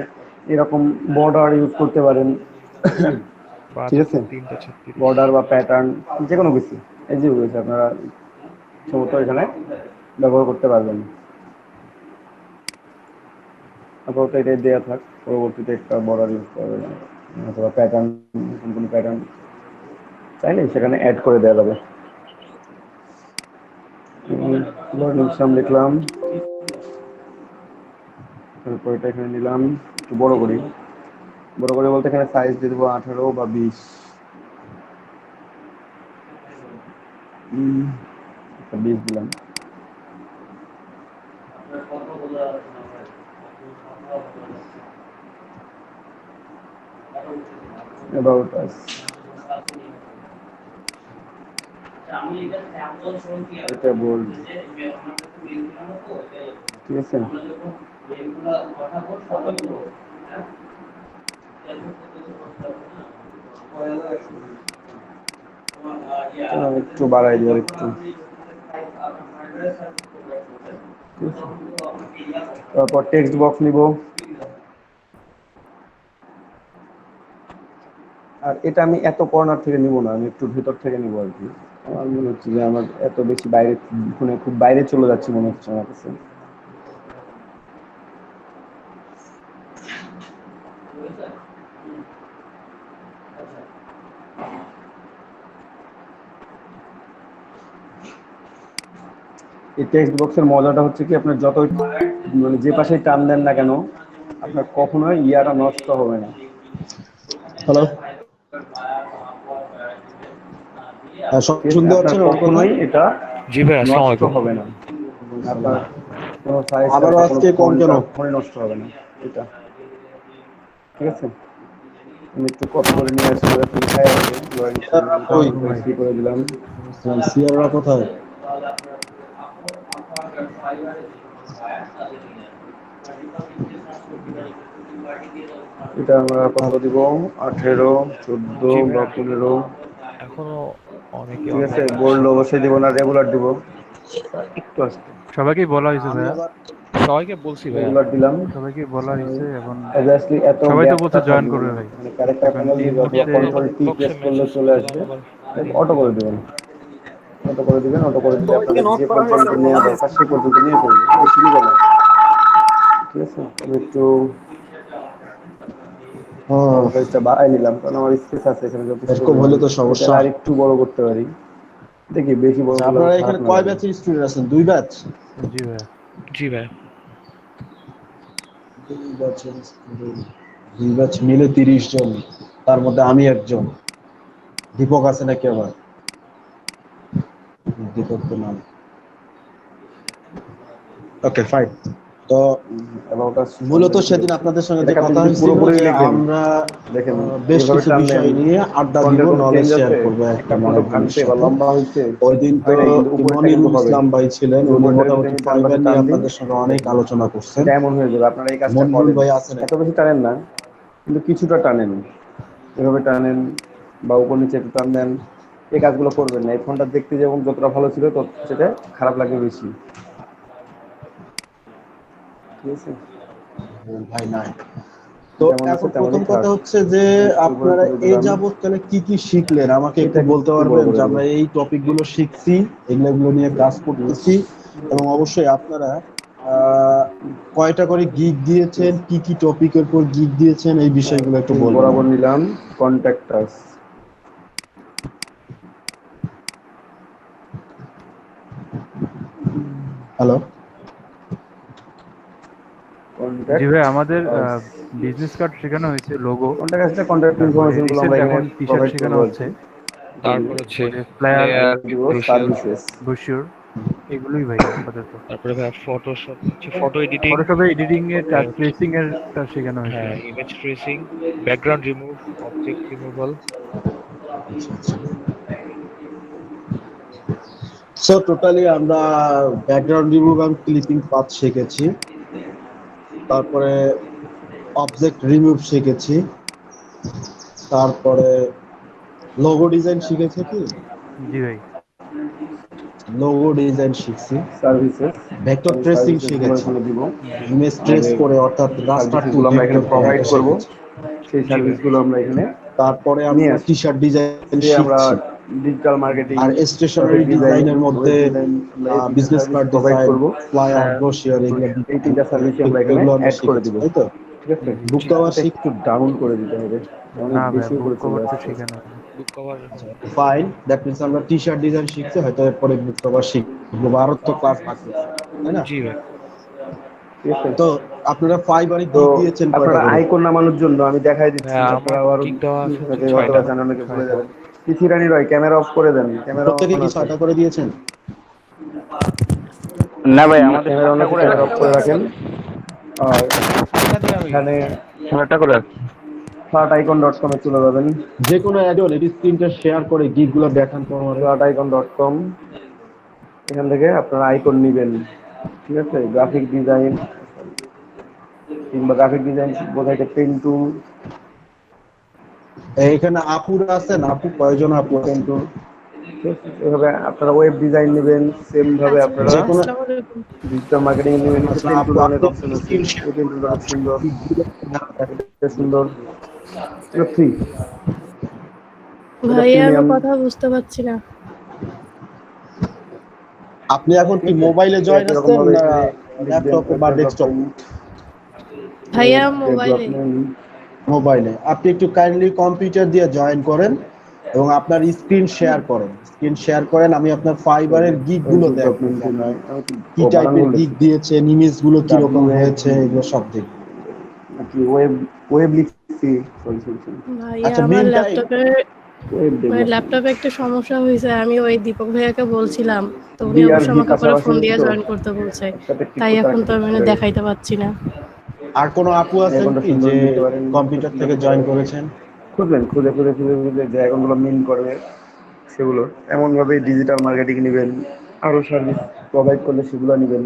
S1: এরকম বর্ডার ইউজ করতে পারেন, ঠিক আছে?
S3: 3:36।
S1: বর্ডার বা প্যাটার্ন যে কোনো কিছু এই যে রয়েছে আপনারা সমস্ত এখানে ব্যবহার করতে পারবেন। আপাতত এটাই দেওয়া থাক, পরবর্তীতে একটা বর্ডার ইউজ করবেন অথবা প্যাটার্ন, কোনো প্যাটার্ন চাইলে সেখানে অ্যাড করে দেওয়া যাবে। নাম লিখলাম, তারপর এটা এখানে নিলাম, একটু বড় করি। বড় করে বলতে এখানে সাইজ দিয়ে দেবো 18 বা 20। 20 দিলাম। About us. এটা বোল্ড, ঠিক আছে? একটু বাড়াই দিও একটু। তারপর টেক্সট বক্স নিব, আর এটা আমি এত কর্নার থেকে নিব না, আমি একটু ভেতর থেকে নিব আর কি। আমার মনে হচ্ছে যে আমার এত বেশি বাইরে, মানে খুব বাইরে চলে যাচ্ছে মনে হচ্ছে আমার কাছে। এই টেক্সট বক্সের মজাটা হচ্ছে কি, আপনার যত মানে যে পাশে টান দেন না কেন আপনার কখনোই ইয়াটা নষ্ট হবে না। হ্যালো, শুনতে পাচ্ছেন? কখনোই এটা
S3: জি ভাই, আসসালামু
S1: নষ্ট
S3: আলাইকুম।
S1: হবে না, আপনার কোনো সাইজ
S6: আবারও আজকে কম কেন?
S1: কখনোই নষ্ট হবে না এটা, ঠিক আছে? আমি একটু কপি করে নিয়ে আসি, করে দিলাম।
S6: সিয়াররা কোথায়?
S1: এটা আমরা কত দিব? 18, 14 বা 15।
S3: এখনো অনেকে
S1: ঠিক আছে,
S3: অনলাইন
S1: গোল্ড
S3: আছে।
S1: অবশ্যই দিব না, রেগুলার দিব। একটু আসতে
S7: সবাইকে বলা হয়েছে ভাইয়া,
S3: সবাইকে বলছি ভাই।
S1: রেগুলার দিলাম।
S7: সবাইকে বলা হয়েছে এবং
S1: Obviously এত
S7: সবাই তো
S1: গ্যাপটা
S7: বলছে জয়েন
S1: থাকবে
S7: করবে
S1: না।
S7: ভাই।
S1: মানে ক্যারেক্টার
S7: এখন
S1: প্যানেল
S7: এই
S1: দিবে অথবা
S7: মুহূর্তে
S1: কন্ট্রোল টি প্রেস করলে চলে আসবে, অটো করে দিবেন। অটো করে দিবেন, অটো করে দিলে আপনাদের যে পর্যন্ত নেওয়া দরকার সেই পর্যন্ত নিয়ে ফেলবেন, অসুবিধা নেই, ঠিক আছে? আমি একটু সাইজটা বাড়াই নিলাম কারণ আমার স্পেস আছে এখানে, যথেষ্ট
S6: এরকম হলে তো সমস্যা।
S1: আর একটু বড় করতে পারি, দেখি বেশি বড় করলে
S6: আপনারা
S1: খারাপ
S6: এখানে
S1: না
S6: কয়
S1: লাগে।
S6: ব্যাচের স্টুডেন্ট আছেন? 2 ব্যাচ?
S7: জি ভাইয়া।
S3: জি ভাই।
S6: 2 ব্যাচ মিলে 30 জন, তার মধ্যে আমি একজন। দীপক আছে নাকি আবার? দীপক তো নাম। Okay fine. তো মূলত সেদিন আপনাদের সঙ্গে যে কথা হয়েছিল যে আমরা বেশ কিছু বিষয় নিয়ে আড্ডা দিব, নলেজ শেয়ার করবো একটা মনোভাবের সাথে। ওই দিন তো মনিরুল ইসলাম ভাই ছিলেন, উনি মোটামুটি ফাইবার নিয়ে আপনাদের সঙ্গে অনেক আলোচনা করছেন।
S1: এমন হয়ে যাবে, আপনারা এই কাজটা
S6: মনিরুল
S1: করেন,
S6: ভাই আছেন?
S1: এত বেশি টানেন না কিন্তু কিছুটা টানেন, এভাবে টানেন বা উপর নিচে একটু টান দেন, এই কাজগুলো করবেন না। এই ফোনটা দেখতে যেমন যতটা ভালো ছিল তত সেটা খারাপ লাগে বেশি, ঠিক আছে?
S6: ভাই নাই। তো এখন প্রথম কথা হচ্ছে যে আপনারা এই যাবৎকালে কি কি শিখলেন আমাকে একটু বলতে পারবেন? যে আমরা এই টপিক গুলো শিখছি, এগুলো নিয়ে কাজ করতেছি এবং অবশ্যই আপনারা কয়টা করে গিগ দিয়েছেন, কি কি টপিকের উপর গিগ দিয়েছেন, এই বিষয়গুলো একটু বলবেন।
S1: বরাবর নিলাম কন্ট্যাক্টাস।
S6: হ্যালো,
S7: জি ভাই, আমাদের বিজনেস কার্ড শেখানো হয়েছে, লোগো,
S1: কন্ট্যাক্টাসে কন্ট্যাক্ট ইনফরমেশন গুলো আমরা এখানে
S7: এখন টি শার্ট
S1: প্রোভাইড
S7: শেখানো
S1: করব।
S7: হচ্ছে,
S3: তারপর হচ্ছে
S7: ফ্লায়ার,
S1: সার্ভিসেস,
S7: ব্রোশিওর, এগুলোই ভাই আপাতত।
S3: তারপরে ভাই ফটোশপ হচ্ছে, ফটো এডিটিং,
S7: ফটোশপে এডিটিং এর, ট্রেসিং এর শেখানো হয়েছে।
S3: হ্যাঁ, image tracing, background remove, object removal.
S6: So totally আমরা ব্যাকগ্রাউন্ড রিমুভ এবং ক্লিপিং পাথ শিখেছি, তারপরে অবজেক্ট রিমুভ শিখেছি, তারপরে লোগো ডিজাইন শিখেছে কি?
S7: জি ভাই,
S6: লোগো ডিজাইন শিখছি,
S1: সার্ভিসেস,
S6: ভেক্টর ট্রেসিং শিখেছি, ইমেজ ট্রেস করে অর্থাৎ রাস্টার টুল
S1: আমরা এখানে প্রোভাইড করব, সেই সার্ভিসগুলো আমরা এখানে।
S6: তারপরে আমরা টি শার্ট ডিজাইন
S1: আমরা
S6: শিখছি,
S1: ডিজিটাল মার্কেটিং
S6: আর স্টেশনারি ডিজাইনের মধ্যে বিজনেস কার্ড
S1: প্রোভাইড
S6: ডিজাইন,
S1: করব।
S6: ফ্লায়ার, ব্রোশিওর,
S1: এই তিনটা সার্ভিস আমরা এখানে অ্যাড করে দিব,
S6: তাই তো?
S1: ঠিক আছে? বুক কভারটা একটু ডাউন করে দিতে হবে, অনেক
S7: না ভাই,
S1: বেশি করে
S7: বুক কভার তো শেখানো হয়নি।
S3: বুক কভার
S6: ফাইন, দ্যাট মিন্স আমরা টি শার্ট ডিজাইন শিখছি, হয়তো এরপরে বুক কভার শিখবো, আরো তো ক্লাস বাকি আছে, তাই না?
S3: জি ভাই।
S1: ঠিক আছে?
S6: তো আপনারা ফাইবারে
S1: তো
S6: কি দিয়েছেন কয়টা
S1: আপনারা
S6: করে?
S1: আইকন নামানোর জন্য আমি দেখাই দিচ্ছি,
S3: হ্যাঁ,
S1: আপনারা
S3: আমার
S1: আরো
S3: কিক দেওয়া আছে হচ্ছে
S1: হয়তো
S3: 6টা।
S1: জানেন, অনেকে ভুলে যাবেন। পিসি রানী রয়, ক্যামেরা অফ করে দেন, ক্যামেরা অফ
S6: প্রত্যেকে কি 6টা করে দিয়েছেন?
S10: না ভাই, আমাদের
S1: ক্যামেরা অন করে অফ করে রাখেন। আর এখানে
S10: 6টা করে আছে।
S1: flaticon.com এ চলে যাবেন,
S6: যে কোনো অ্যাডন এটি স্ক্রিনটা শেয়ার করে গিগগুলো দেখান তো আমারে।
S1: flaticon.com, এখান থেকে আপনারা আইকন নেবেন, ঠিক আছে? গ্রাফিক ডিজাইন কিংবা গ্রাফিক ডিজাইন বোঝাইতে পেন টুল,
S6: এখানে আপুরা আছেন, আপু কয়জন আপু আছেন?
S1: পেন টুল, এভাবে আপনারা ওয়েব ডিজাইন নেবেন, সেম ভাবে আপনারা
S6: যে কোনো
S1: ডিজিটাল মার্কেটিং নেবেন।
S6: আচ্ছা,
S1: পেন
S6: আপু
S1: টুল অনেক
S6: আপনি
S1: অপশন আছে,
S6: স্ক্রিন
S1: এই পেন টুলটা খুব সুন্দর, এটা সুন্দর, এটা ফ্রি।
S2: ভাই আমি কথা বুঝতে পারছি না।
S6: আপনি এখন কি মোবাইলে জয়েন আছেন না ল্যাপটপে বা ডেস্কটপ?
S2: ভাইয়া মোবাইলে।
S6: মোবাইলে। আপনি একটু কাইন্ডলি কম্পিউটার দিয়ে জয়েন করেন এবং আপনার স্ক্রিন শেয়ার করেন। স্ক্রিন শেয়ার করেন, আমি আপনার ফাইবারের গিগ গুলো দেখব, কি টাইপের গিগ দিয়েছেন, ইমেজ গুলো কি রকম হয়েছে, এগুলো সব দেখব।
S1: কি ওয়েব লিখছি,
S2: ভাইয়া
S6: আচ্ছা,
S2: আমার
S6: meantime-
S2: ল্যাপটপে একটা সমস্যা হয়েছে, আমি ওই দীপক ভাইয়াকে বলছিলাম, তো উনি অবশ্য আমাকে পরে ফোন দিয়ে জয়েন করতে বলছে, তাই এখন তো আমি দেখাইতে পাচ্ছি না।
S6: আর কোনো আপু আছেন কি যে কম্পিউটার থেকে জয়েন করেছেন?
S1: খুঁজবেন, খুঁজে যে আইকনগুলো মিন করবে সেগুলো এমন ভাবে ডিজিটাল মার্কেটিং নেবেন, আরো সার্ভিস প্রোভাইড করলে সেগুলো নেবেন,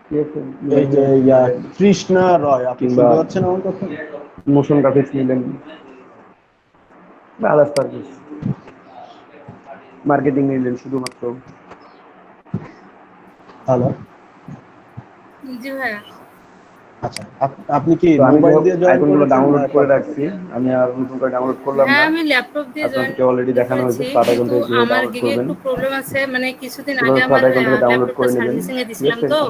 S1: ঠিক আছে?
S6: এই যে কৃষ্ণা রয়, আপনি শুনতে পাচ্ছেন আমার কথা?
S1: মোশন গ্রাফিক্স নিলেন বা আদার সার্ভিস মার্কেটিং নিলেন শুধুমাত্র।
S6: হ্যালো,
S2: জি ভাইয়া।
S6: আচ্ছা, আপনি কি মোবাইল দিয়ে জয়েন
S1: আইকনগুলো
S6: করেছেন?
S1: ডাউনলোড করে রাখছি, আমি আর নতুন করে ডাউনলোড করলাম না।
S2: হ্যাঁ আমি ল্যাপটপ দিয়ে জয়েন
S1: আপনাকে অলরেডি দেখানো হয়েছে ফ্ল্যাট আইকন থেকে কিভাবে
S2: আমার
S1: ডাউনলোড
S2: গিগে
S1: করবেন।
S2: একটু প্রবলেম আছে, মানে কিছুদিন আগে আমার
S1: ফ্ল্যাট আইকন থেকে ডাউনলোড করে
S2: ল্যাপটপটা
S1: নেবেন,
S2: সার্ভিসিং এ
S1: ঠিক
S2: দিছিলাম
S1: আছে?
S2: তো।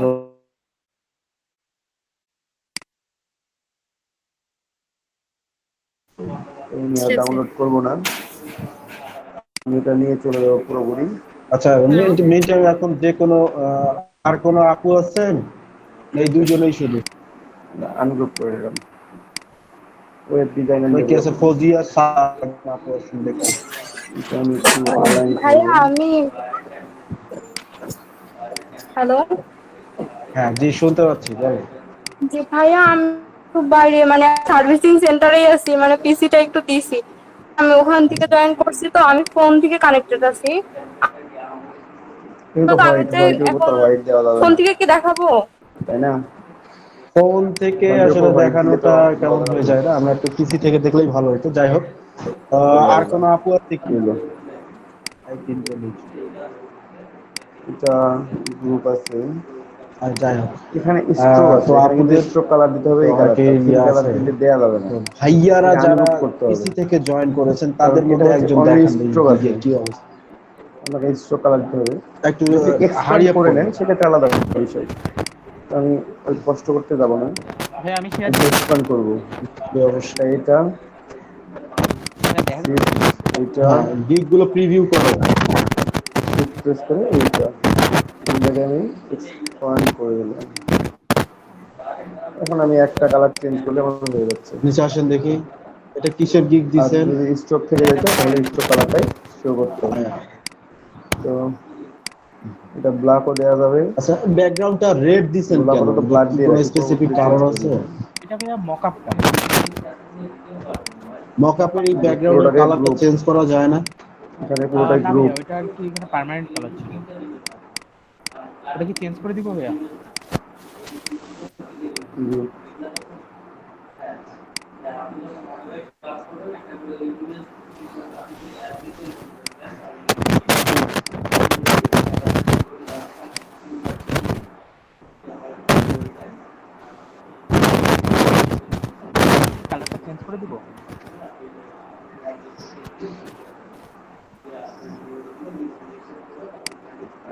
S1: আমি আর ডাউনলোড করব না, আমি এটা নিয়ে চলে যাবো পুরোপুরি।
S6: আচ্ছা, মেইনটাইম এখন যে কোনো আর কোনো আপু আছেন? এই দুইজনেই শুধু?
S1: আনগ্রুপ করে দিলাম। ওয়েব ডিজাইনার
S6: কি আছে? ফজিয়া আপু আছেন দেখুন।
S1: আমি একটু অনলাইন
S2: ভাইয়া আমি হ্যালো।
S6: হ্যাঁ জি, শুনতে পাচ্ছি, বলেন।
S2: জি ভাইয়া আমি খুব বাইরে, মানে সার্ভিসিং সেন্টারেই আছি, মানে পিসিটা একটু দিছি, আমি ওখান থেকে জয়েন করছি, তো আমি ফোন থেকে কানেক্টেড আছি। ফোন থেকে কি দেখাবো,
S1: তাই না?
S6: ফোন থেকে আসলে দেখানোটা কেমন হয়ে যায় না, আমরা একটু পিসি থেকে দেখলেই ভালো হতো। যাই হোক, আর কোনো আপু আছে কি?
S1: এটা গ্রুপ আছে,
S6: আর যাই হোক,
S1: এখানে স্ট্রোক আছে,
S6: তো আপুদের
S1: স্ট্রোক কালার দিতে হবে, এই কালার দিলে দেয়া যাবে না।
S6: ভাইয়ারা যারা পিসি থেকে জয়েন করেছেন তাদের মধ্যে একজন দেখান কি অবস্থা।
S1: আপনাকে স্ট্রোক কালার দিতে হবে,
S6: একটু
S1: হারিয়ে করে নেন, সেটা আলাদা বিষয়। আমি ওই কষ্ট করতে যাব না,
S3: ভাই আমি শেয়ার
S1: এক্সপ্যান্ড করবো
S6: অবশ্যই
S1: এটা
S3: দেখেন
S1: এটা
S6: গিগ গুলো প্রিভিউ করো।
S1: প্রেস করে এইটা এই জায়গায় আমি এক্সপ্যান্ড করে দিলাম। এখন আমি একটা কালার চেঞ্জ করলে আমার হয়ে যাচ্ছে।
S6: নিচে আসেন দেখি এটা কিসের গিগ
S1: আর
S6: দিছেন।
S1: যদি স্ট্রোক থেকে যেত তাহলে স্ট্রোক কালারটাই শো করতো। তো এটা ব্ল্যাকও দেওয়া যাবে।
S6: আচ্ছা ব্যাকগ্রাউন্ডটা রেড দিছেন কেন?
S1: আপাতত ব্ল্যাক দিয়ে
S6: কোনো
S1: রাখি,
S6: স্পেসিফিক কারণ আছে?
S3: এটা ভাইয়া মকআপটা।
S6: মকআপের এই ব্যাকগ্রাউন্ডের কালারটা চেঞ্জ করা যায় না?
S1: এখানে পুরোটাই
S3: না
S1: গ্রুপ।
S3: ভাইয়া ওইটা আর কি এখানে পার্মানেন্ট কালার ছিল, ওটা কি চেঞ্জ করে দিব ভাইয়া? কালারটা চেঞ্জ করে দিব।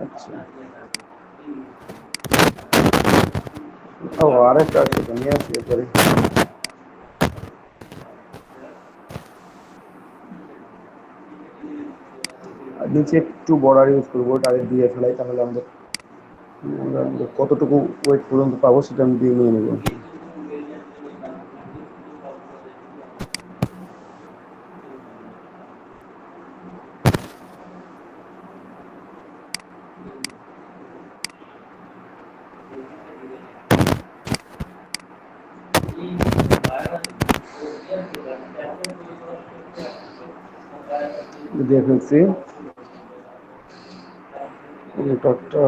S1: আচ্ছা ও আরেকটা আছে তো নিয়ে আসি এরপরে। আর নিচে একটু বর্ডার ইউজ করবো, টাইট দিয়ে ফেলাই, তাহলে আমরা কতটুকু ওয়েট পর্যন্ত পাবো সেটা আমি দিয়ে নিয়ে নেবো। দিয়ে ফেলছি টকটা।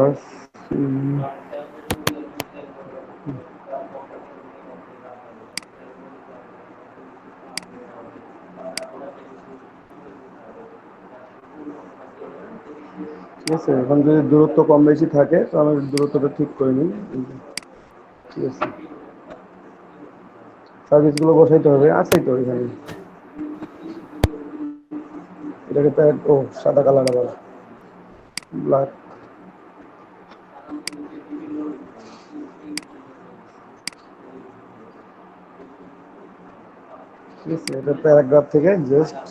S1: ঠিক আছে, এখন যদি দূরত্ব কম বেশি থাকে তো আমি দূরত্বটা ঠিক করে নিই। ঠিক আছে, সার্ভিস গুলো বসাইতে হবে, আছেই তো এখানে। এটাকে তো ও সাদা কালার আবার ব্ল্যাক। ঠিক আছে, এটা প্যারাগ্রাফ থেকে জাস্ট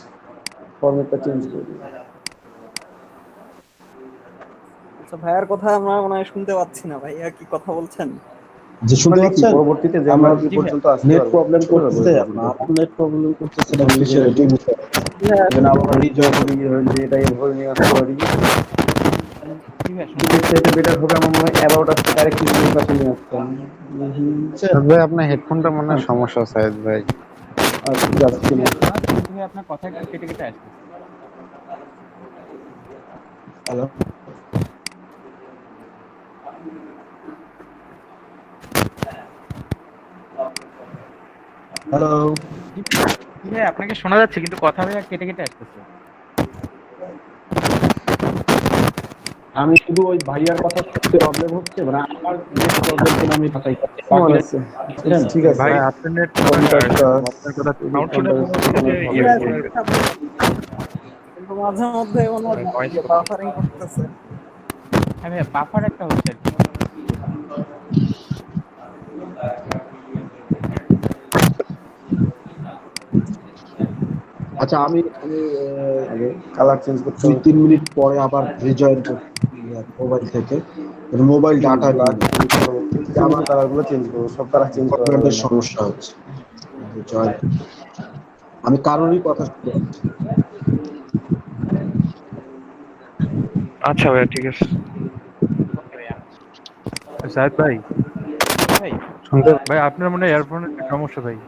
S1: ফরম্যাটটা চেঞ্জ করে দিই।
S9: আচ্ছা ভাইয়ার কথা আমরা মনে হয় শুনতে পাচ্ছি না, ভাইয়া কি কথা বলছেন?
S6: যে শুনতে পাচ্ছেন?
S1: পরবর্তীতে যে আমরা কি পর্যন্ত আসতে
S6: নেট
S1: পারবো
S6: প্রবলেম
S1: সেটা বলবো।
S6: করতেছে, আপনার নেট প্রবলেম করতেছে না কিসের এটাই বুঝতে পারছি।
S1: যেন আমরা রিজয় করি যে এটাই ভরে নিয়ে আসতে পারি। সেটা বেটার হবে আমার মনে হয়। অ্যাবাউট আসতে ডাইরেক্ট কিছু কাছে নিয়ে আসতাম।
S10: ভাই আপনার হেডফোনটা মনে হয় সমস্যা সাইজ ভাই।
S1: আচ্ছা যাচ্ছি না।
S3: ভাই আপনার কথা একটু কেটে কেটে আসছে।
S6: হ্যালো হ্যালো
S3: ভাই আপনাকে শোনা যাচ্ছে কিন্তু কথা ভাইয়া কেটে কেটে আসতেছে।
S6: আমি শুধু ওই ভাইয়ার কথা শুনতে প্রবলেম হচ্ছে, মানে আমার নেট প্রবলেম কিনা আমি বাতাই করতে
S1: কেমন আছে? ঠিক আছে
S7: ভাই আপনার নেট আপনার কথা
S3: সাউন্ড শুনে মনে হচ্ছে যে
S9: কিন্তু মাঝে মধ্যে মনে হয় বাফারিং করতেছে।
S3: হ্যাঁ ভাইয়া বাফার একটা হচ্ছে আর কি।
S6: আচ্ছা আমি আমি
S1: আগে কালার চেঞ্জ করতে হবে।
S6: 2-3 মিনিট পরে আবার রিজয়েন করছি মোবাইল থেকে, মোবাইল ডাটা
S1: আমার কালারগুলো চেঞ্জ করবো, সব কালার চেঞ্জ করা যাবে না।
S6: সমস্যা হচ্ছে। জয় আমি কারোরই কথা শুনতে পাচ্ছি।
S3: আচ্ছা ভাইয়া ঠিক আছে।
S7: সাহেদ ভাই,
S3: ভাই
S7: শুনতে ভাই আপনার মনে হয় ইয়ারফোনের সমস্যা ভাই।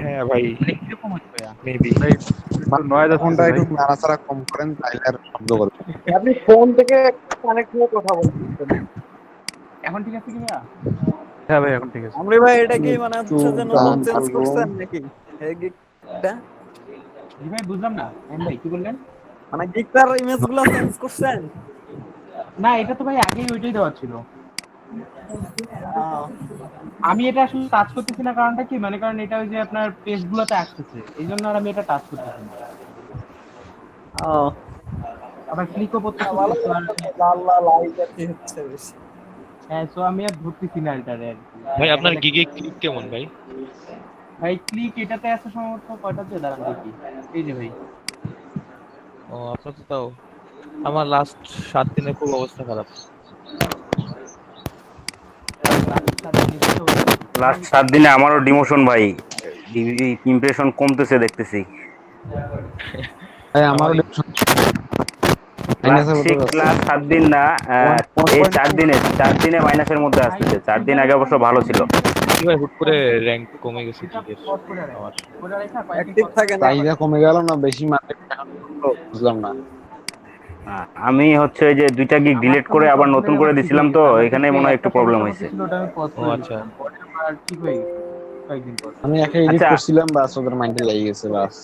S3: হ্যাঁ ভাই এরকম হচ্ছে ভাইয়া মেবি।
S7: ভাই একটু নয়েজ
S10: ফোনটা
S7: আসতেছে
S10: একটু
S7: ভাই।
S10: নাড়াচাড়া কম করেন তাইলে আর শব্দ করবে।
S9: আপনি ফোন থেকে কানেক্ট হয়ে কথা বলতেছেন।
S3: এখন ঠিক আছে কি ভাইয়া?
S7: হ্যাঁ ভাই এখন ঠিক আছে।
S9: আমরি ভাই এটা কি মানে হচ্ছে যে নতুন চেঞ্জ
S1: করবো।
S9: করছেন নাকি এই গিকটা?
S3: জি ভাই বুঝলাম না ভাই কি বললেন?
S9: মানে গিকটার ইমেজগুলো চেঞ্জ করছেন?
S3: না এটা তো ভাই আগেই ওইটাই দেওয়া ছিল। আমি এটা আসলে টাচ করতেছি না, কারণটা কি মানে কারণ এটা ওই যে আপনার পেজ গুলোতে আসতেছে, এই জন্য আর আমি এটা টাচ করতেছি না। আবার ক্লিকও করতেছি
S9: ভালো
S3: না।
S9: লাল লাল লাইট আর কি হচ্ছে বেশি।
S3: হ্যাঁ, সো আমি আর ধরতেছি না এটারে আর কি।
S11: ভাই আপনার গিগে ক্লিক কেমন ভাই?
S3: ভাই ক্লিক এটাতে আছে সম্ভবত কয়টাতে দাঁড়ান দেখি। এই যে ভাই
S11: ও আপনার তো তাও আমার লাস্ট 7 দিনে খুব অবস্থা খারাপ।
S1: লাস্ট 7 দিনে আমারও ডিমোশন ভাই, ইমপ্রেশন কমতেছে দেখতেছি।
S10: ভাই আমারও
S1: লাস্ট 7 দিন না, এই 4 দিনে মাইনাসের মধ্যে আসতেছে। 4 দিন আগে অবশ্য ভালো ছিল।
S11: কি ভাই হুট করে র‍্যাঙ্ক কমে গেছে গিগের আমার।
S9: অ্যাক্টিভ থাকে না
S10: চাহিদা কমে গেল না বেশি মার্কেট বুঝলাম না।
S1: আমি হচ্ছে যে 2টা গিগ ডিলিট করে আবার নতুন করে দিছিলাম, তো এখানে মনে হয় একটু প্রবলেম হয়েছে।
S11: ও আচ্ছা,
S3: ঠিক হয়ে গেছে কয়েকদিন পর।
S10: আমি একটা এডিট করছিলাম, বাস ওদের মাইন্ডে লেগে গেছে বাস।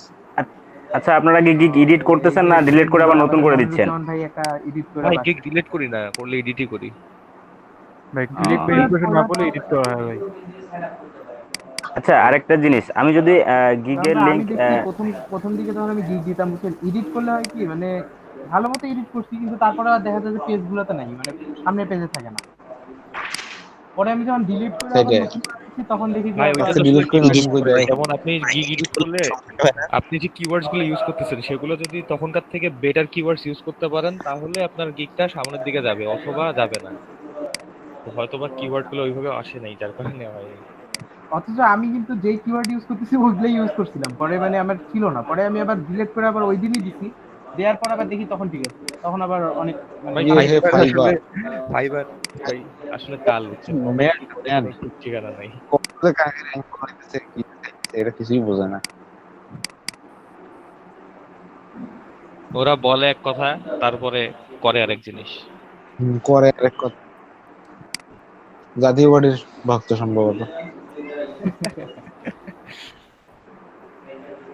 S1: আচ্ছা, আপনারা কি গিগ এডিট করতেছেন না ডিলিট করে আবার নতুন করে দিচ্ছেন?
S3: ভাই একটা এডিট করে
S11: ভাই গিগ ডিলিট করি না, করলে এডিটই করি।
S7: ভাই ডিলিট ভেরিফিকেশন না করলে এডিট করা হয় ভাই।
S1: আচ্ছা, আরেকটা জিনিস, আমি যদি গিগের লিংক
S3: প্রথম দিকে যখন আমি গিগ দিতাম বুঝছেন, এডিট করলে হয় কি মানে ভালো মতো এডিট করছি, কিন্তু তারপরে আর দেখা যায় যে পেজগুলোতে নাই, মানে সামনের পেজে থাকে না। পরে আমি যখন ডিলিট করে আবার নতুন করে দিচ্ছি, তখন দেখি যে
S11: ভাই ওইটা তো
S10: ডিলিট করে নতুন করে দেয়।
S11: যেমন আপনি গিগ এডিট করলে আপনি যে কিওয়ার্ডস গুলো ইউজ করতেছেন সেগুলো যদি তখনকার থেকে বেটার কিওয়ার্ডস ইউজ করতে পারেন, তাহলে আপনার গিগটা সামনের দিকে যাবে, অথবা যাবে না। তো হয়তোবা কিওয়ার্ড গুলো ওইভাবে আসে নাই, যার কারণে হয়।
S3: অথচ আমি কিন্তু যেই কিওয়ার্ড ইউজ করতেছি ওইগুলোই ইউজ করছিলাম, পরে মানে আমার ছিল না, পরে আমি আবার ডিলিট করে আবার ওই দিনই দিছি, দেওয়ার পর আবার দেখি তখন ঠিক আছে, তখন আবার অনেক
S11: ভাই ফাইবার ভাই আসলে কাল হচ্ছে, ঠিকানা নাই।
S10: এটা কিছুই বোঝে না।
S11: ওরা বলে এক কথা, তারপরে করে আরেক জিনিস।
S10: করে আরেক কথা। জাতীয় পার্টির ভক্ত সম্ভবত।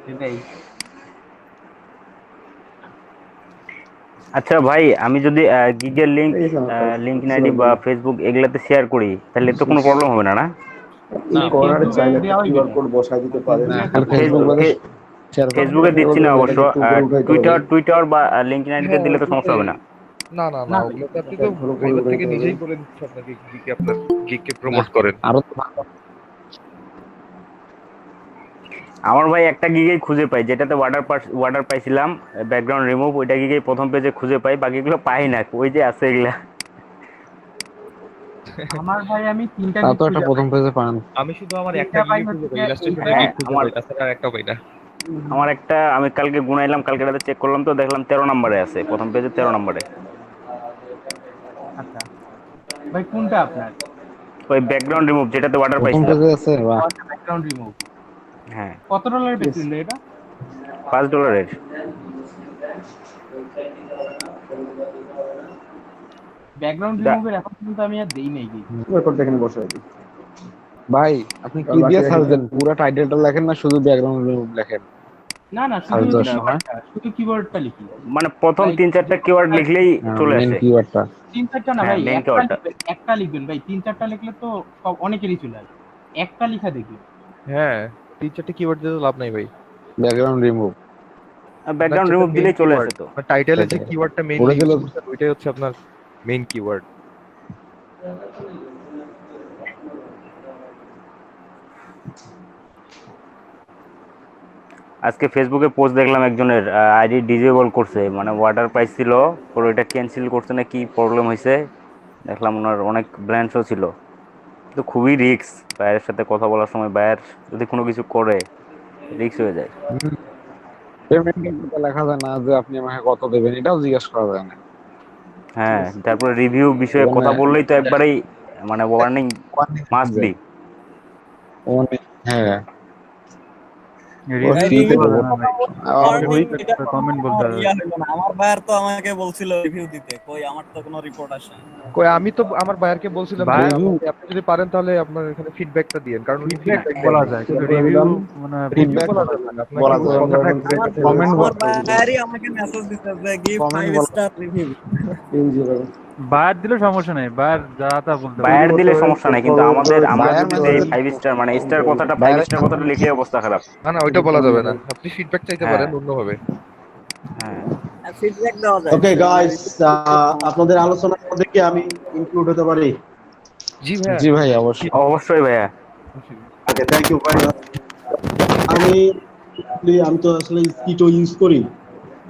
S3: সেটাই।
S1: আচ্ছা ভাই, আমি যদি গিগের লিংক আইডি বা ফেসবুক এগুলাতে শেয়ার করি, তাহলে তো কোনো প্রবলেম হবে না? না,
S5: করার চাইলে কিউআর কোড বসাই দিতে পারেন।
S1: ফেসবুকে দিচ্ছি না অবশ্য, টুইটার বা লিংক আইডিতে দিলে তো সমস্যা হবে না।
S11: না না না, ওগুলোতে আপনি তো ফাইবার থেকে নিজেই বলে দিচ্ছে আপনাকে গিগকে, আপনার গিগকে প্রমোট করেন।
S10: আরো
S1: আমার ভাই একটা গিগেই খুঁজে পাই, যেটাতে ওয়ার্ডার পাইছিলাম ব্যাকগ্রাউন্ড রিমুভ, ওইটা গিগেই প্রথম পেজে খুঁজে পাই, বাকিগুলো পাই না। ওই যে আছে এগুলা।
S3: আমার ভাই আমি 3টা
S10: তা তো একটা প্রথম পেজে পান।
S11: আমি শুধু আমার একটা গিগ খুঁজে পাই, ইলাস্ট্রেশনে গিগ খুঁজে পাই, তাছাড়া আর একটা পাই না।
S1: আমার একটা, আমি কালকে গুনাইলাম, কালকে রাতে চেক করলাম, তো দেখলাম 13 নম্বরে আছে, প্রথম পেজে 13 নম্বরে।
S3: আচ্ছা ভাই, কোনটা আপনার?
S1: ওই ব্যাকগ্রাউন্ড রিমুভ, যেটাতে ওয়ার্ডার
S10: প্রথম
S1: পাইছিলাম।
S10: পেজে আছে। বাহ,
S3: ব্যাকগ্রাউন্ড রিমুভ।
S1: হ্যাঁ,
S3: কত ডলারের পেয়েছিল এটা?
S1: $5।
S3: ব্যাকগ্রাউন্ড রিমুভের এখন কিন্তু আমি আর দেই নাই গিগ।
S5: রেকর্ড দেখেন বসাই দিই।
S10: ভাই আপনি কি দিয়ে সার্চ দেন? পুরো টাইটেলটা লেখেন না শুধু ব্যাকগ্রাউন্ড রিমুভ লেখেন?
S3: না না, শুধু কিওয়ার্ডটা লিখি,
S1: মানে প্রথম 3-4টা কিওয়ার্ড লিখলেই চলে আসে।
S10: মেইন কিওয়ার্ডটা
S3: 3-4টা না ভাই,
S1: মেইন কিওয়ার্ডটা
S3: একটা লিখবেন ভাই, 3-4টা লিখলে তো সব অনেকেরই চলে আসে, একটা লেখা দেখি।
S11: হ্যাঁ, 3-4টা কিওয়ার্ড দিয়ে তো লাভ নাই ভাই।
S10: ব্যাকগ্রাউন্ড রিমুভ,
S1: ব্যাকগ্রাউন্ড রিমুভ দিলেই চলে আসে। তো
S11: টাইটেলে যে কিওয়ার্ডটা মেইন
S10: ওরে দিল,
S11: ওইটাই হচ্ছে আপনার মেইন কিওয়ার্ড।
S1: আজকে ফেসবুকে পোস্ট দেখলাম, একজনের আইডি ডিজেবল করছে, মানে ওয়ার্ডার পাইছিল, পরে ওইটা ক্যান্সেল করছে না, কি প্রবলেম হয়েছে দেখলাম। ওনার অনেক ব্র্যান্ডসও ছিল, তো খুবই রিস্ক। বায়ের সাথে কথা বলার সময় বায়ের যদি কোনো কিছু করে, রিস্ক হয়ে যায়।
S10: পেমেন্টটা লেখা যায় না যে আপনি আমাকে কত দেবেন, এটাও জিজ্ঞাসা করা যায় না।
S1: হ্যাঁ, তারপরে রিভিউ বিষয়ে কথা বললেই তো একবারেই মানে ওয়ার্নিং মাস্ট বি।
S10: হ্যাঁ,
S9: আমার বায়ার তো আমাকে বলছিল রিভিউ দিতে, কই আমার তো কোনো রিপোর্ট আসে না।
S11: কই আমি তো আমার বায়ারকে বলছিলাম যে আপনি যদি পারেন তাহলে আপনার এখানে ফিডব্যাকটা দিয়েন, কারণ
S7: ফিডব্যাক বলা যায় কিন্তু রিভিউ মানে
S10: ফিডব্যাক
S11: বলা যাবে না,
S10: বলা যায়, কমেন্ট
S9: আমার বায়ারই আমাকে মেসেজ দিতে যে গিভ 5 স্টার রিভিউ।
S7: বায়ার দিলে সমস্যা নাই, বায়ার যা তা বলতে পারে।
S1: বায়ার দিলে সমস্যা নাই, কিন্তু আমরা যদি এই 5 স্টার মানে স্টার কথাটা 5 স্টার কথাটা লিখলে অবস্থা খারাপ।
S11: না না, ওইটা বলা যাবে না, আপনি ফিডব্যাক চাইতে পারেন অন্যভাবে।
S1: হ্যাঁ,
S9: ফিডব্যাক দেওয়া যায়।
S6: ওকে গাইস, আপনাদের আলোচনার মধ্যে কি আমি ইনক্লুড হতে পারি?
S11: জি ভাইয়া।
S10: জি ভাই অবশ্যই।
S1: অবশ্যই ভাইয়া। ওকে, থ্যাংক ইউ ভাই।
S6: আমি তো আসলে স্কিটো ইউজ করি,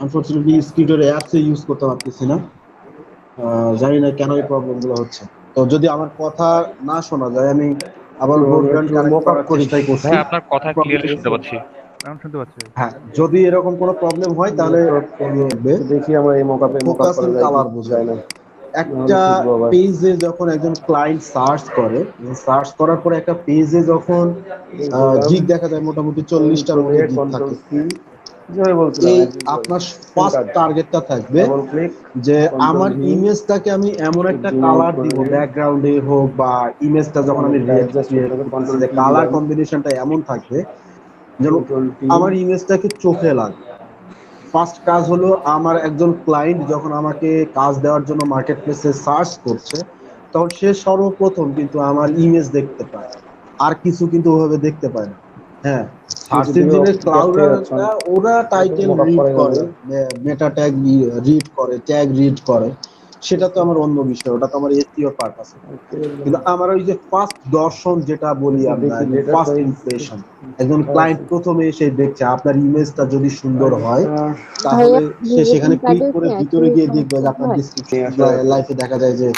S6: আনফরচুনেটলি স্কিটোর অ্যাপস ইউজ করতে পারতেছি না। জানি না কেন এই প্রবলেম গুলো হচ্ছে। তো যদি আমার কথা না শোনা যায়, আমি আবার ব্রডব্যান্ড কানেক্ট করার চেষ্টাই করছি।
S11: ভাই আপনার কথা ক্লিয়ারলি শুনতে পাচ্ছি।
S7: এখন শুনতে পাচ্ছি।
S6: হ্যাঁ, যদি এরকম কোনো প্রবলেম হয় তাহলে
S1: দেখি আমরা এই মোকাপে মোকাপ
S6: ফোকাস
S1: করা
S6: এন্ড
S1: যায়
S6: কালার
S1: কি
S6: বোঝায়
S1: যায় না।
S6: একটা পেজে যখন একজন ক্লায়েন্ট সার্চ করার পরে একটা পেজে যখন গিগ দেখা যায় মোটামুটি 40টার মতো গিগ থাকে, এই আপনার ফার্স্ট টার্গেটটা থাকবে যে আমার ইমেজটাকে আমি এমন একটা কালার দিব, ব্যাকগ্রাউন্ডে হোক বা ইমেজটা যখন আমি কালার কম্বিনেশনটা এমন থাকবে যেন আমার ইমেজটাকে চোখে লাগে। ফার্স্ট কাজ হলো, আমার একজন ক্লায়েন্ট যখন আমাকে কাজ দেওয়ার জন্য মার্কেট প্লেসে সার্চ করছে, তখন সে সর্বপ্রথম কিন্তু আমার ইমেজ দেখতে পায়, আর কিছু কিন্তু ওভাবে দেখতে পায় না। হ্যাঁ, সার্চ ইঞ্জিনের ক্লাউডাররা ওরা টাইটেল রিড করে, মেটা ট্যাগ রিড করে, ট্যাগ রিড করে, সেটা তো আমার অন্য বিষয়, ওটা তো আমার এসইও পারপাস। কিন্তু আমার ওই যে ফার্স্ট দর্শন যেটা বলি আমরা, ফার্স্ট ইমপ্রেশন, একজন ক্লায়েন্ট প্রথমে এসে দেখছে আপনার ইমেজটা যদি সুন্দর হয়, তাহলে সে সেখানে ক্লিক করে ভিতরে গিয়ে দেখবে যে আপনার ডেসক্রিপশন লাইফে দেখা যায় যে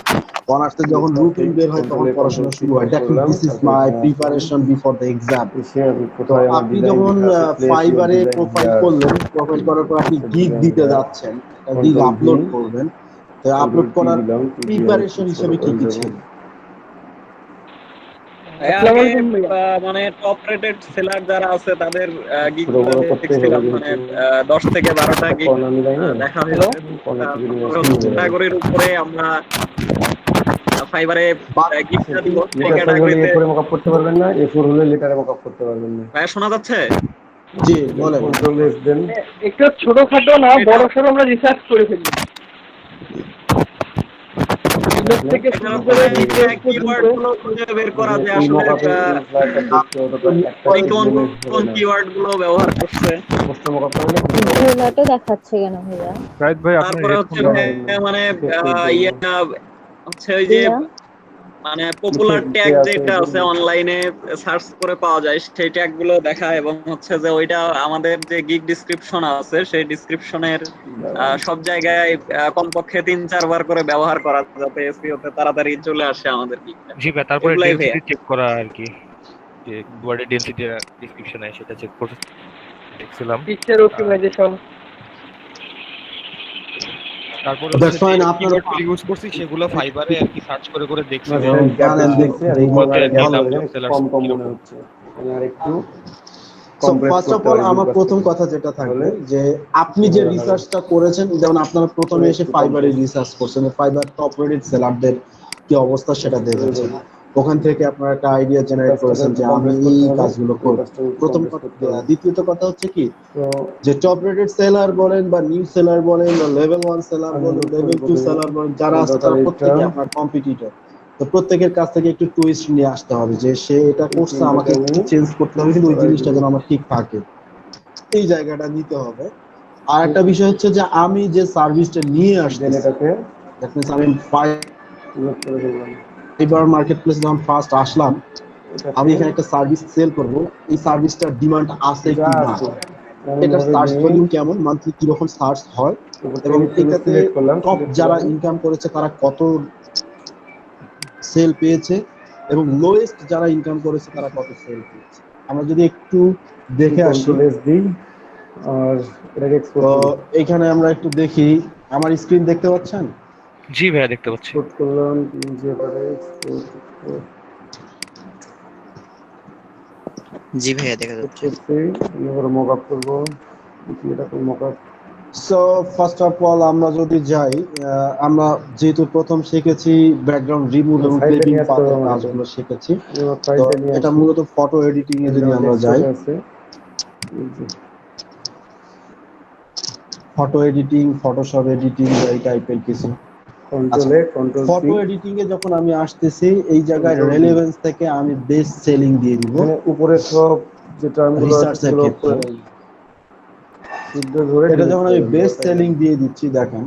S6: অনার্সে যখন রুটিন বের হয় তখন পড়াশোনা শুরু হয়, that this is my preparation before the exam. তো আপনি যখন ফাইবারে প্রোফাইল করলেন, প্রোফাইল করার পর আপনি গিগ দিতে যাচ্ছেন, গিগ আপলোড করবেন, তো আপলোড করার প্রিপারেশন হিসেবে কি কি ছিল?
S9: মানে টপ রেটেড সেলার যারা আছে তাদের গিগগুলো দেখছিলাম, মানে 10 থেকে 12টা গিগ দেখা হলো। ক্যাটাগরির উপরে আমরা ফাইবারে গিগটা দিব, সেই ক্যাটাগরিতে
S1: এ4 মকআপ করতে পারবেন না, এ4 হলে লেটারে মকআপ করতে পারবেন না।
S9: ভাই শোনা যাচ্ছে?
S6: জি বলেন।
S1: কন্ট্রোল এস দেন।
S3: একটু ছোটখাটো না, বড় সরো আমরা রিসার্চ করে ফেলি। থেকে শুরু করে ডিটেইলস
S9: কিওয়ার্ডগুলো খুঁজে বের করা যে আসলে কোন কিওয়ার্ডগুলো ব্যবহার করছে।
S2: ঘোলাটা দেখাচ্ছে কেন ভাইয়া?
S7: রাইট ভাই আপনি
S9: তারপরে হচ্ছে মানে হচ্ছে ওই যে মানে পপুলার ট্যাগ যেটা আছে অনলাইনে সার্চ করে পাওয়া যায়, সেই ট্যাগ গুলো দেখা, এবং হচ্ছে যে ওইটা আমাদের যে গিগ ডেসক্রিপশন আছে সেই ডেসক্রিপশনের সব জায়গায় কমপক্ষে 3-4 বার করে ব্যবহার করা, যাতে এসইওতে তাড়াতাড়ি চলে আসে আমাদের গিগটা।
S11: জি ভাই, তারপরে ডেনসিটি চেক করা আর কি, যে কিওয়ার্ডের ডেনসিটি ডেসক্রিপশনে সেটা চেক করে দেখছিলাম।
S3: পিকচার অপটিমাইজেশন,
S11: তারপরে
S6: দ্যাটস ফাইন। আপনারা
S11: ইউজ করছি সেগুলো ফাইবারে আর কি সার্চ করে করে দেখছি যে
S1: কম কম মনে হচ্ছে। আর একটু
S6: সো ফার্স্ট অফ অল আমার প্রথম কথা যেটা থাকবে যে আপনি যে রিসার্চটা করেছেন, যেমন আপনারা প্রথমে এসে ফাইবারে রিসার্চ করছেন, ফাইবার টপ রেটেড সেলারদের কি অবস্থা সেটা দেখেছেন, ওখান থেকে আপনারা একটা আইডিয়া জেনারেট করেছেন যে আমি এই কাজগুলো করব। প্রথম কথা। দ্বিতীয়ত কথা হচ্ছে কি যে টপ রেটেড সেলার বলেন বা নিউ সেলার বলেন বা লেভেল 1 সেলার বলেন, লেভেল 2 সেলার বলেন, যারা আছে তারা প্রত্যেকই আপনার কম্পিটিটর। তো প্রত্যেকের কাছ থেকে একটু টুইস্ট নিয়ে আসতে হবে যে সে এটা করছে, আমাকে একটু চেঞ্জ করতে হবে, কিন্তু ওই জিনিসটা যেন আমার ঠিক থাকে, এই জায়গাটা নিতে হবে। আর একটা বিষয় হচ্ছে যে আমি যে সার্ভিসটা নিয়ে আসছি, এটাকে দ্যাট মিন্স আমি ফাইবার মার্কেট প্লেসে যখন ফার্স্ট আসলাম, আমি এখানে একটা সার্ভিস সেল করব, এই সার্ভিসটার ডিমান্ড আছে কি না, এটা সার্চ ভলিউম কেমন, মান্থলি কিরকম সার্চ হয়, এবং এটাতে টপ যারা ইনকাম করেছে তারা কত সেল পেয়েছে, এবং লোয়েস্ট যারা ইনকাম করেছে তারা কত সেল পেয়েছে। আমরা যদি একটু দেখে আসি, আর এটাকে তো এখানে আমরা একটু দেখি, আমার স্ক্রিন দেখতে পাচ্ছেন?
S11: জি ভাইয়া দেখতে পাচ্ছি।
S12: জি ভাইয়া দেখা যাচ্ছে।
S1: এবার মকআপ করব, এটা কোন mockup.
S6: So first of all আমরা যদি যাই, আমরা যেহেতু প্রথম শিখেছি ব্যাকগ্রাউন্ড রিমুভ এবং ক্লিপিং পাথের কাজগুলো শিখেছি, তো এটা মূলত ফটো এডিটিং এ যদি আমরা যাই, ফটো এডিটিং, ফটোশপ এডিটিং এই টাইপের কিছু। ফটো এডিটিং এ যখন আমি আসতেছি, এই জায়গায় রেলেভেন্স থেকে আমি বেস্ট সেলিং দিয়ে দিব,
S1: উপরে সব যে টার্মগুলো
S6: রিসার্চের ক্ষেত্রে।
S1: শীঘ্র ধরে
S6: এটা
S1: delete
S6: যখন আমি
S1: করবেন,
S6: বেস্ট
S1: দরকার
S6: সেলিং
S1: নেই।
S6: দিয়ে দিচ্ছি, দেখেন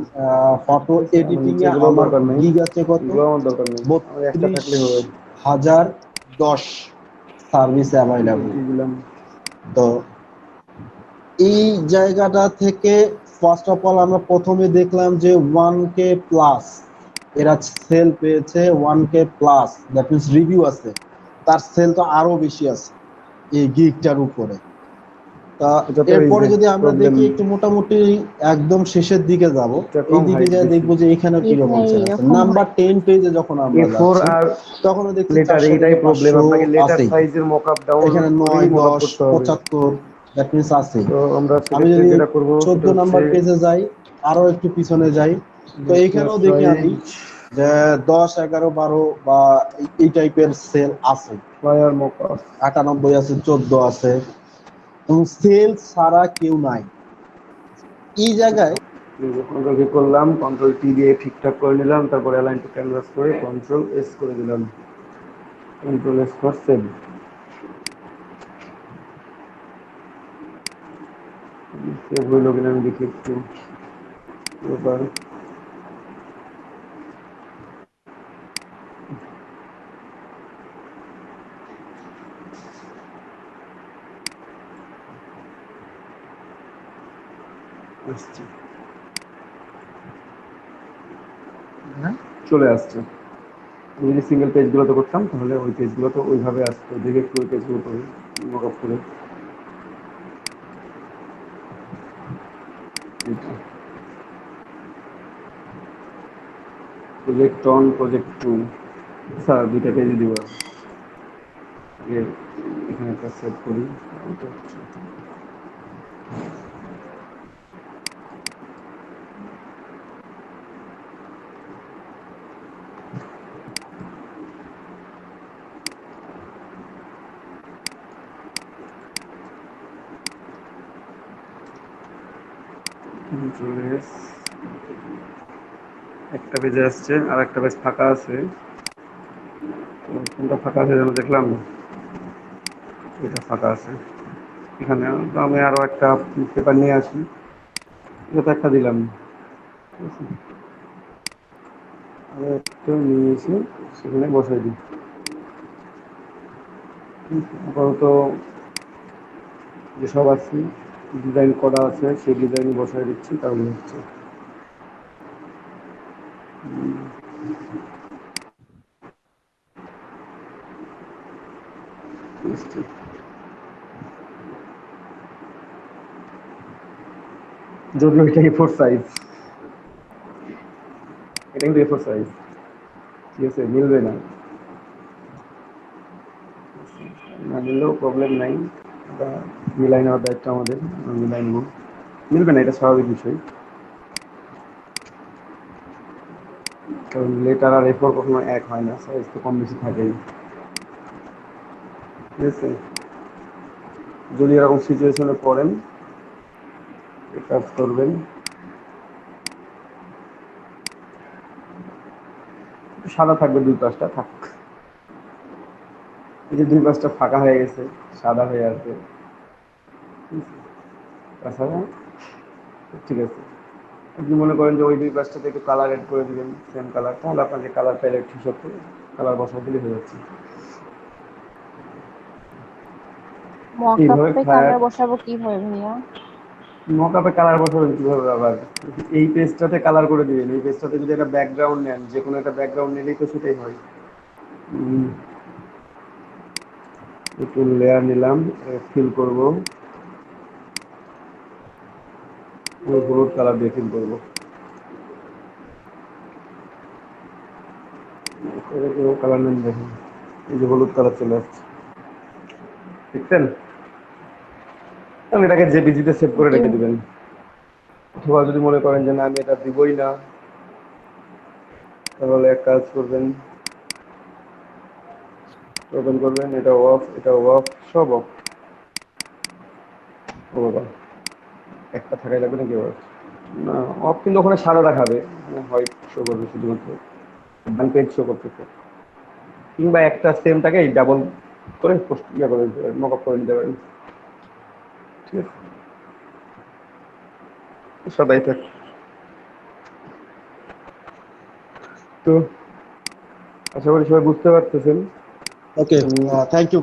S6: ফটো
S1: ঠিক আছে, আমার
S6: এডিটিং
S1: নিচে
S6: এ
S1: এগুলোও
S6: আমার
S1: দরকার নেই,
S6: গিগ আছে কত,
S1: এগুলো আমার দরকার নেই, আমার একটা থাকলে হবে।
S6: 32,010 সার্ভিস অ্যাভেলেবল।
S1: দিয়ে দিলাম।
S6: তো এই জায়গাটা থেকে ফার্স্ট অফ অল আমরা প্রথমে দেখলাম যে 1K প্লাস এরা সেল পেয়েছে, 1K plus that means review আছে, তার সেল তো আরো বেশি আছে এই গিগটার উপরে। তা
S1: এটা তো এই
S6: এরপরে
S1: যে
S6: যদি আমরা
S1: প্রবলেম,
S6: দেখি একটু মোটামুটি একদম শেষের দিকে যাব,
S1: এটা
S6: এই
S1: কম
S6: দিকে
S1: হাইট
S6: যা
S1: বেশি।
S6: দেখবো যে এখানে কিরকম সেল আছে। নাম্বার 10 পেজে যখন আমরা
S1: A4
S6: যাচ্ছি
S1: আর
S6: তখনও দেখছি
S1: লেটার
S6: 400
S1: এইটাই
S6: থেকে
S1: প্রবলেম,
S6: 500
S1: আপনাকে লেটার
S6: আছেই,
S1: সাইজের মকআপ
S6: এখানে
S1: ডাউনলোড
S6: 9,
S1: করেই মকআপ
S6: 10,
S1: করতে হবে।
S6: 75 দ্যাট মিনস আছে।
S1: তো আমরা
S6: আমি
S1: সেক্ষেত্রে
S6: যদি
S1: যেটা করবো সেটা
S6: 14
S1: হচ্ছে
S6: নাম্বার পেজে যাই, আরো একটু পিছনে যাই, তো
S1: লেটার
S6: এখানেও দেখি আমি
S1: সাইজ
S6: যে 10, 11, 12 বা এই টাইপের সেল আছে,
S1: ফ্লায়ার মকআপ।
S6: 98 আছে, 14 আছে, এবং সেল ছাড়া কেউ নাই এই জায়গায়।
S1: কন্ট্রোল কি করলাম, কন্ট্রোল টি দিয়ে ঠিকঠাক করে নিলাম, তারপরে অ্যালাইন টু ক্যানভাস করে কন্ট্রোল এস করে দিলাম, control S for save. Save হইল কিনা আমি দেখি একটু ব্যাপার। আসছে, চলে আসছে। আমি যদি সিঙ্গেল পেজগুলোতে করতাম তাহলে ওই পেজগুলো তো ওইভাবে আসতো, দেখে একটু ওই পেজগুলো করে মকআপ করে। Project on, project two, sir দুইটা পেজ দিব। এখানে একটা সেভ করি। একটা পেজে আসছে, আর একটা পেজ ফাঁকা আছে। কোনটা ফাঁকা আছে যেন দেখলাম, এটা ফাঁকা আছে। এখানে আমি আরো একটা পেপার নিয়ে আসি, এটা একটা দিলাম, ঠিক আছে, আরো একটা নিয়ে এসে সেখানে বসাই দিই। আপাতত যেসব আছে ডিজাইন করা আছে সেই ডিজাইন বসাই দিচ্ছি, তাহলে হচ্ছে। যদিও এটা A4 সাইজ, এটা কিন্তু A4 সাইজ, ঠিক আছে, মিলবে না, না মিললেও প্রবলেম নাই, এটা মিলাই নেওয়ার দায়িত্ব আমাদের, মিলাই নেব। মিলবে না, এটা স্বাভাবিক বিষয়, কারণ লেটার আর A4 কখনো এক হয় না, সাইজ তো কম বেশি থাকেই, ঠিক আছে। যদি এরকম সিচুয়েশনে পড়েন কাজ করবেন, সাদা থাকবে, দুই পাশটা থাক, এই যে দুই পাশটা ফাঁকা হয়ে গেছে, সাদা হয়ে আছে, তাছাড়া ঠিক আছে। আপনি মনে করেন যে ওই দুই পাশটাতে একটু কালার এড করে দিবেন, সেম কালার, তাহলে আপনার যে কালার প্যালেট হিসাব করে কালার বসাই দিলে হয়ে যাচ্ছে। এইভাবে
S2: মকআপে কালার বসাবো কিভাবে ভাইয়া?
S1: মকআপে কালার বসাবেন কিভাবে, আবার এই পেজটাতে কালার করে দিবেন, এই পেজটাতে যদি একটা ব্যাকগ্রাউন্ড নেন, যে কোনো একটা ব্যাকগ্রাউন্ড নিলেই তো সেটাই হয়। একটু লেয়ার নিলাম, ফিল করব, হলুদ কালার দিয়ে ফিল করবো, কালার নেন, দেখুন এই যে হলুদ কালার চলে আসছে, দেখছেন। তাহলে এটাকে জেপিজিতে সেভ করে রেখে দিবেন, অথবা যদি মনে করেন যে না আমি এটা দিবই না, তাহলে এক কাজ করবেন, ওপেন করবেন, এটা অফ, এটা অফ, সব অফ। ও বাবা, একটা থাকাই লাগবে নাকি আবার? না অফ, কিন্তু ওখানে সাদা দেখাবে, হোয়াইট শো করবে শুধুমাত্র, ব্ল্যাঙ্ক পেজ শো করতেছে। কিংবা একটা সেমটাকে ডাবল করে পোস্ট করে দিতে পারেন, মকআপ করে নিতে পারেন, ঠিক আছে। সদাই থাক। তো আশা করি সবাই বুঝতে পারতেছেন।
S6: ওকে, থ্যাংক ইউ।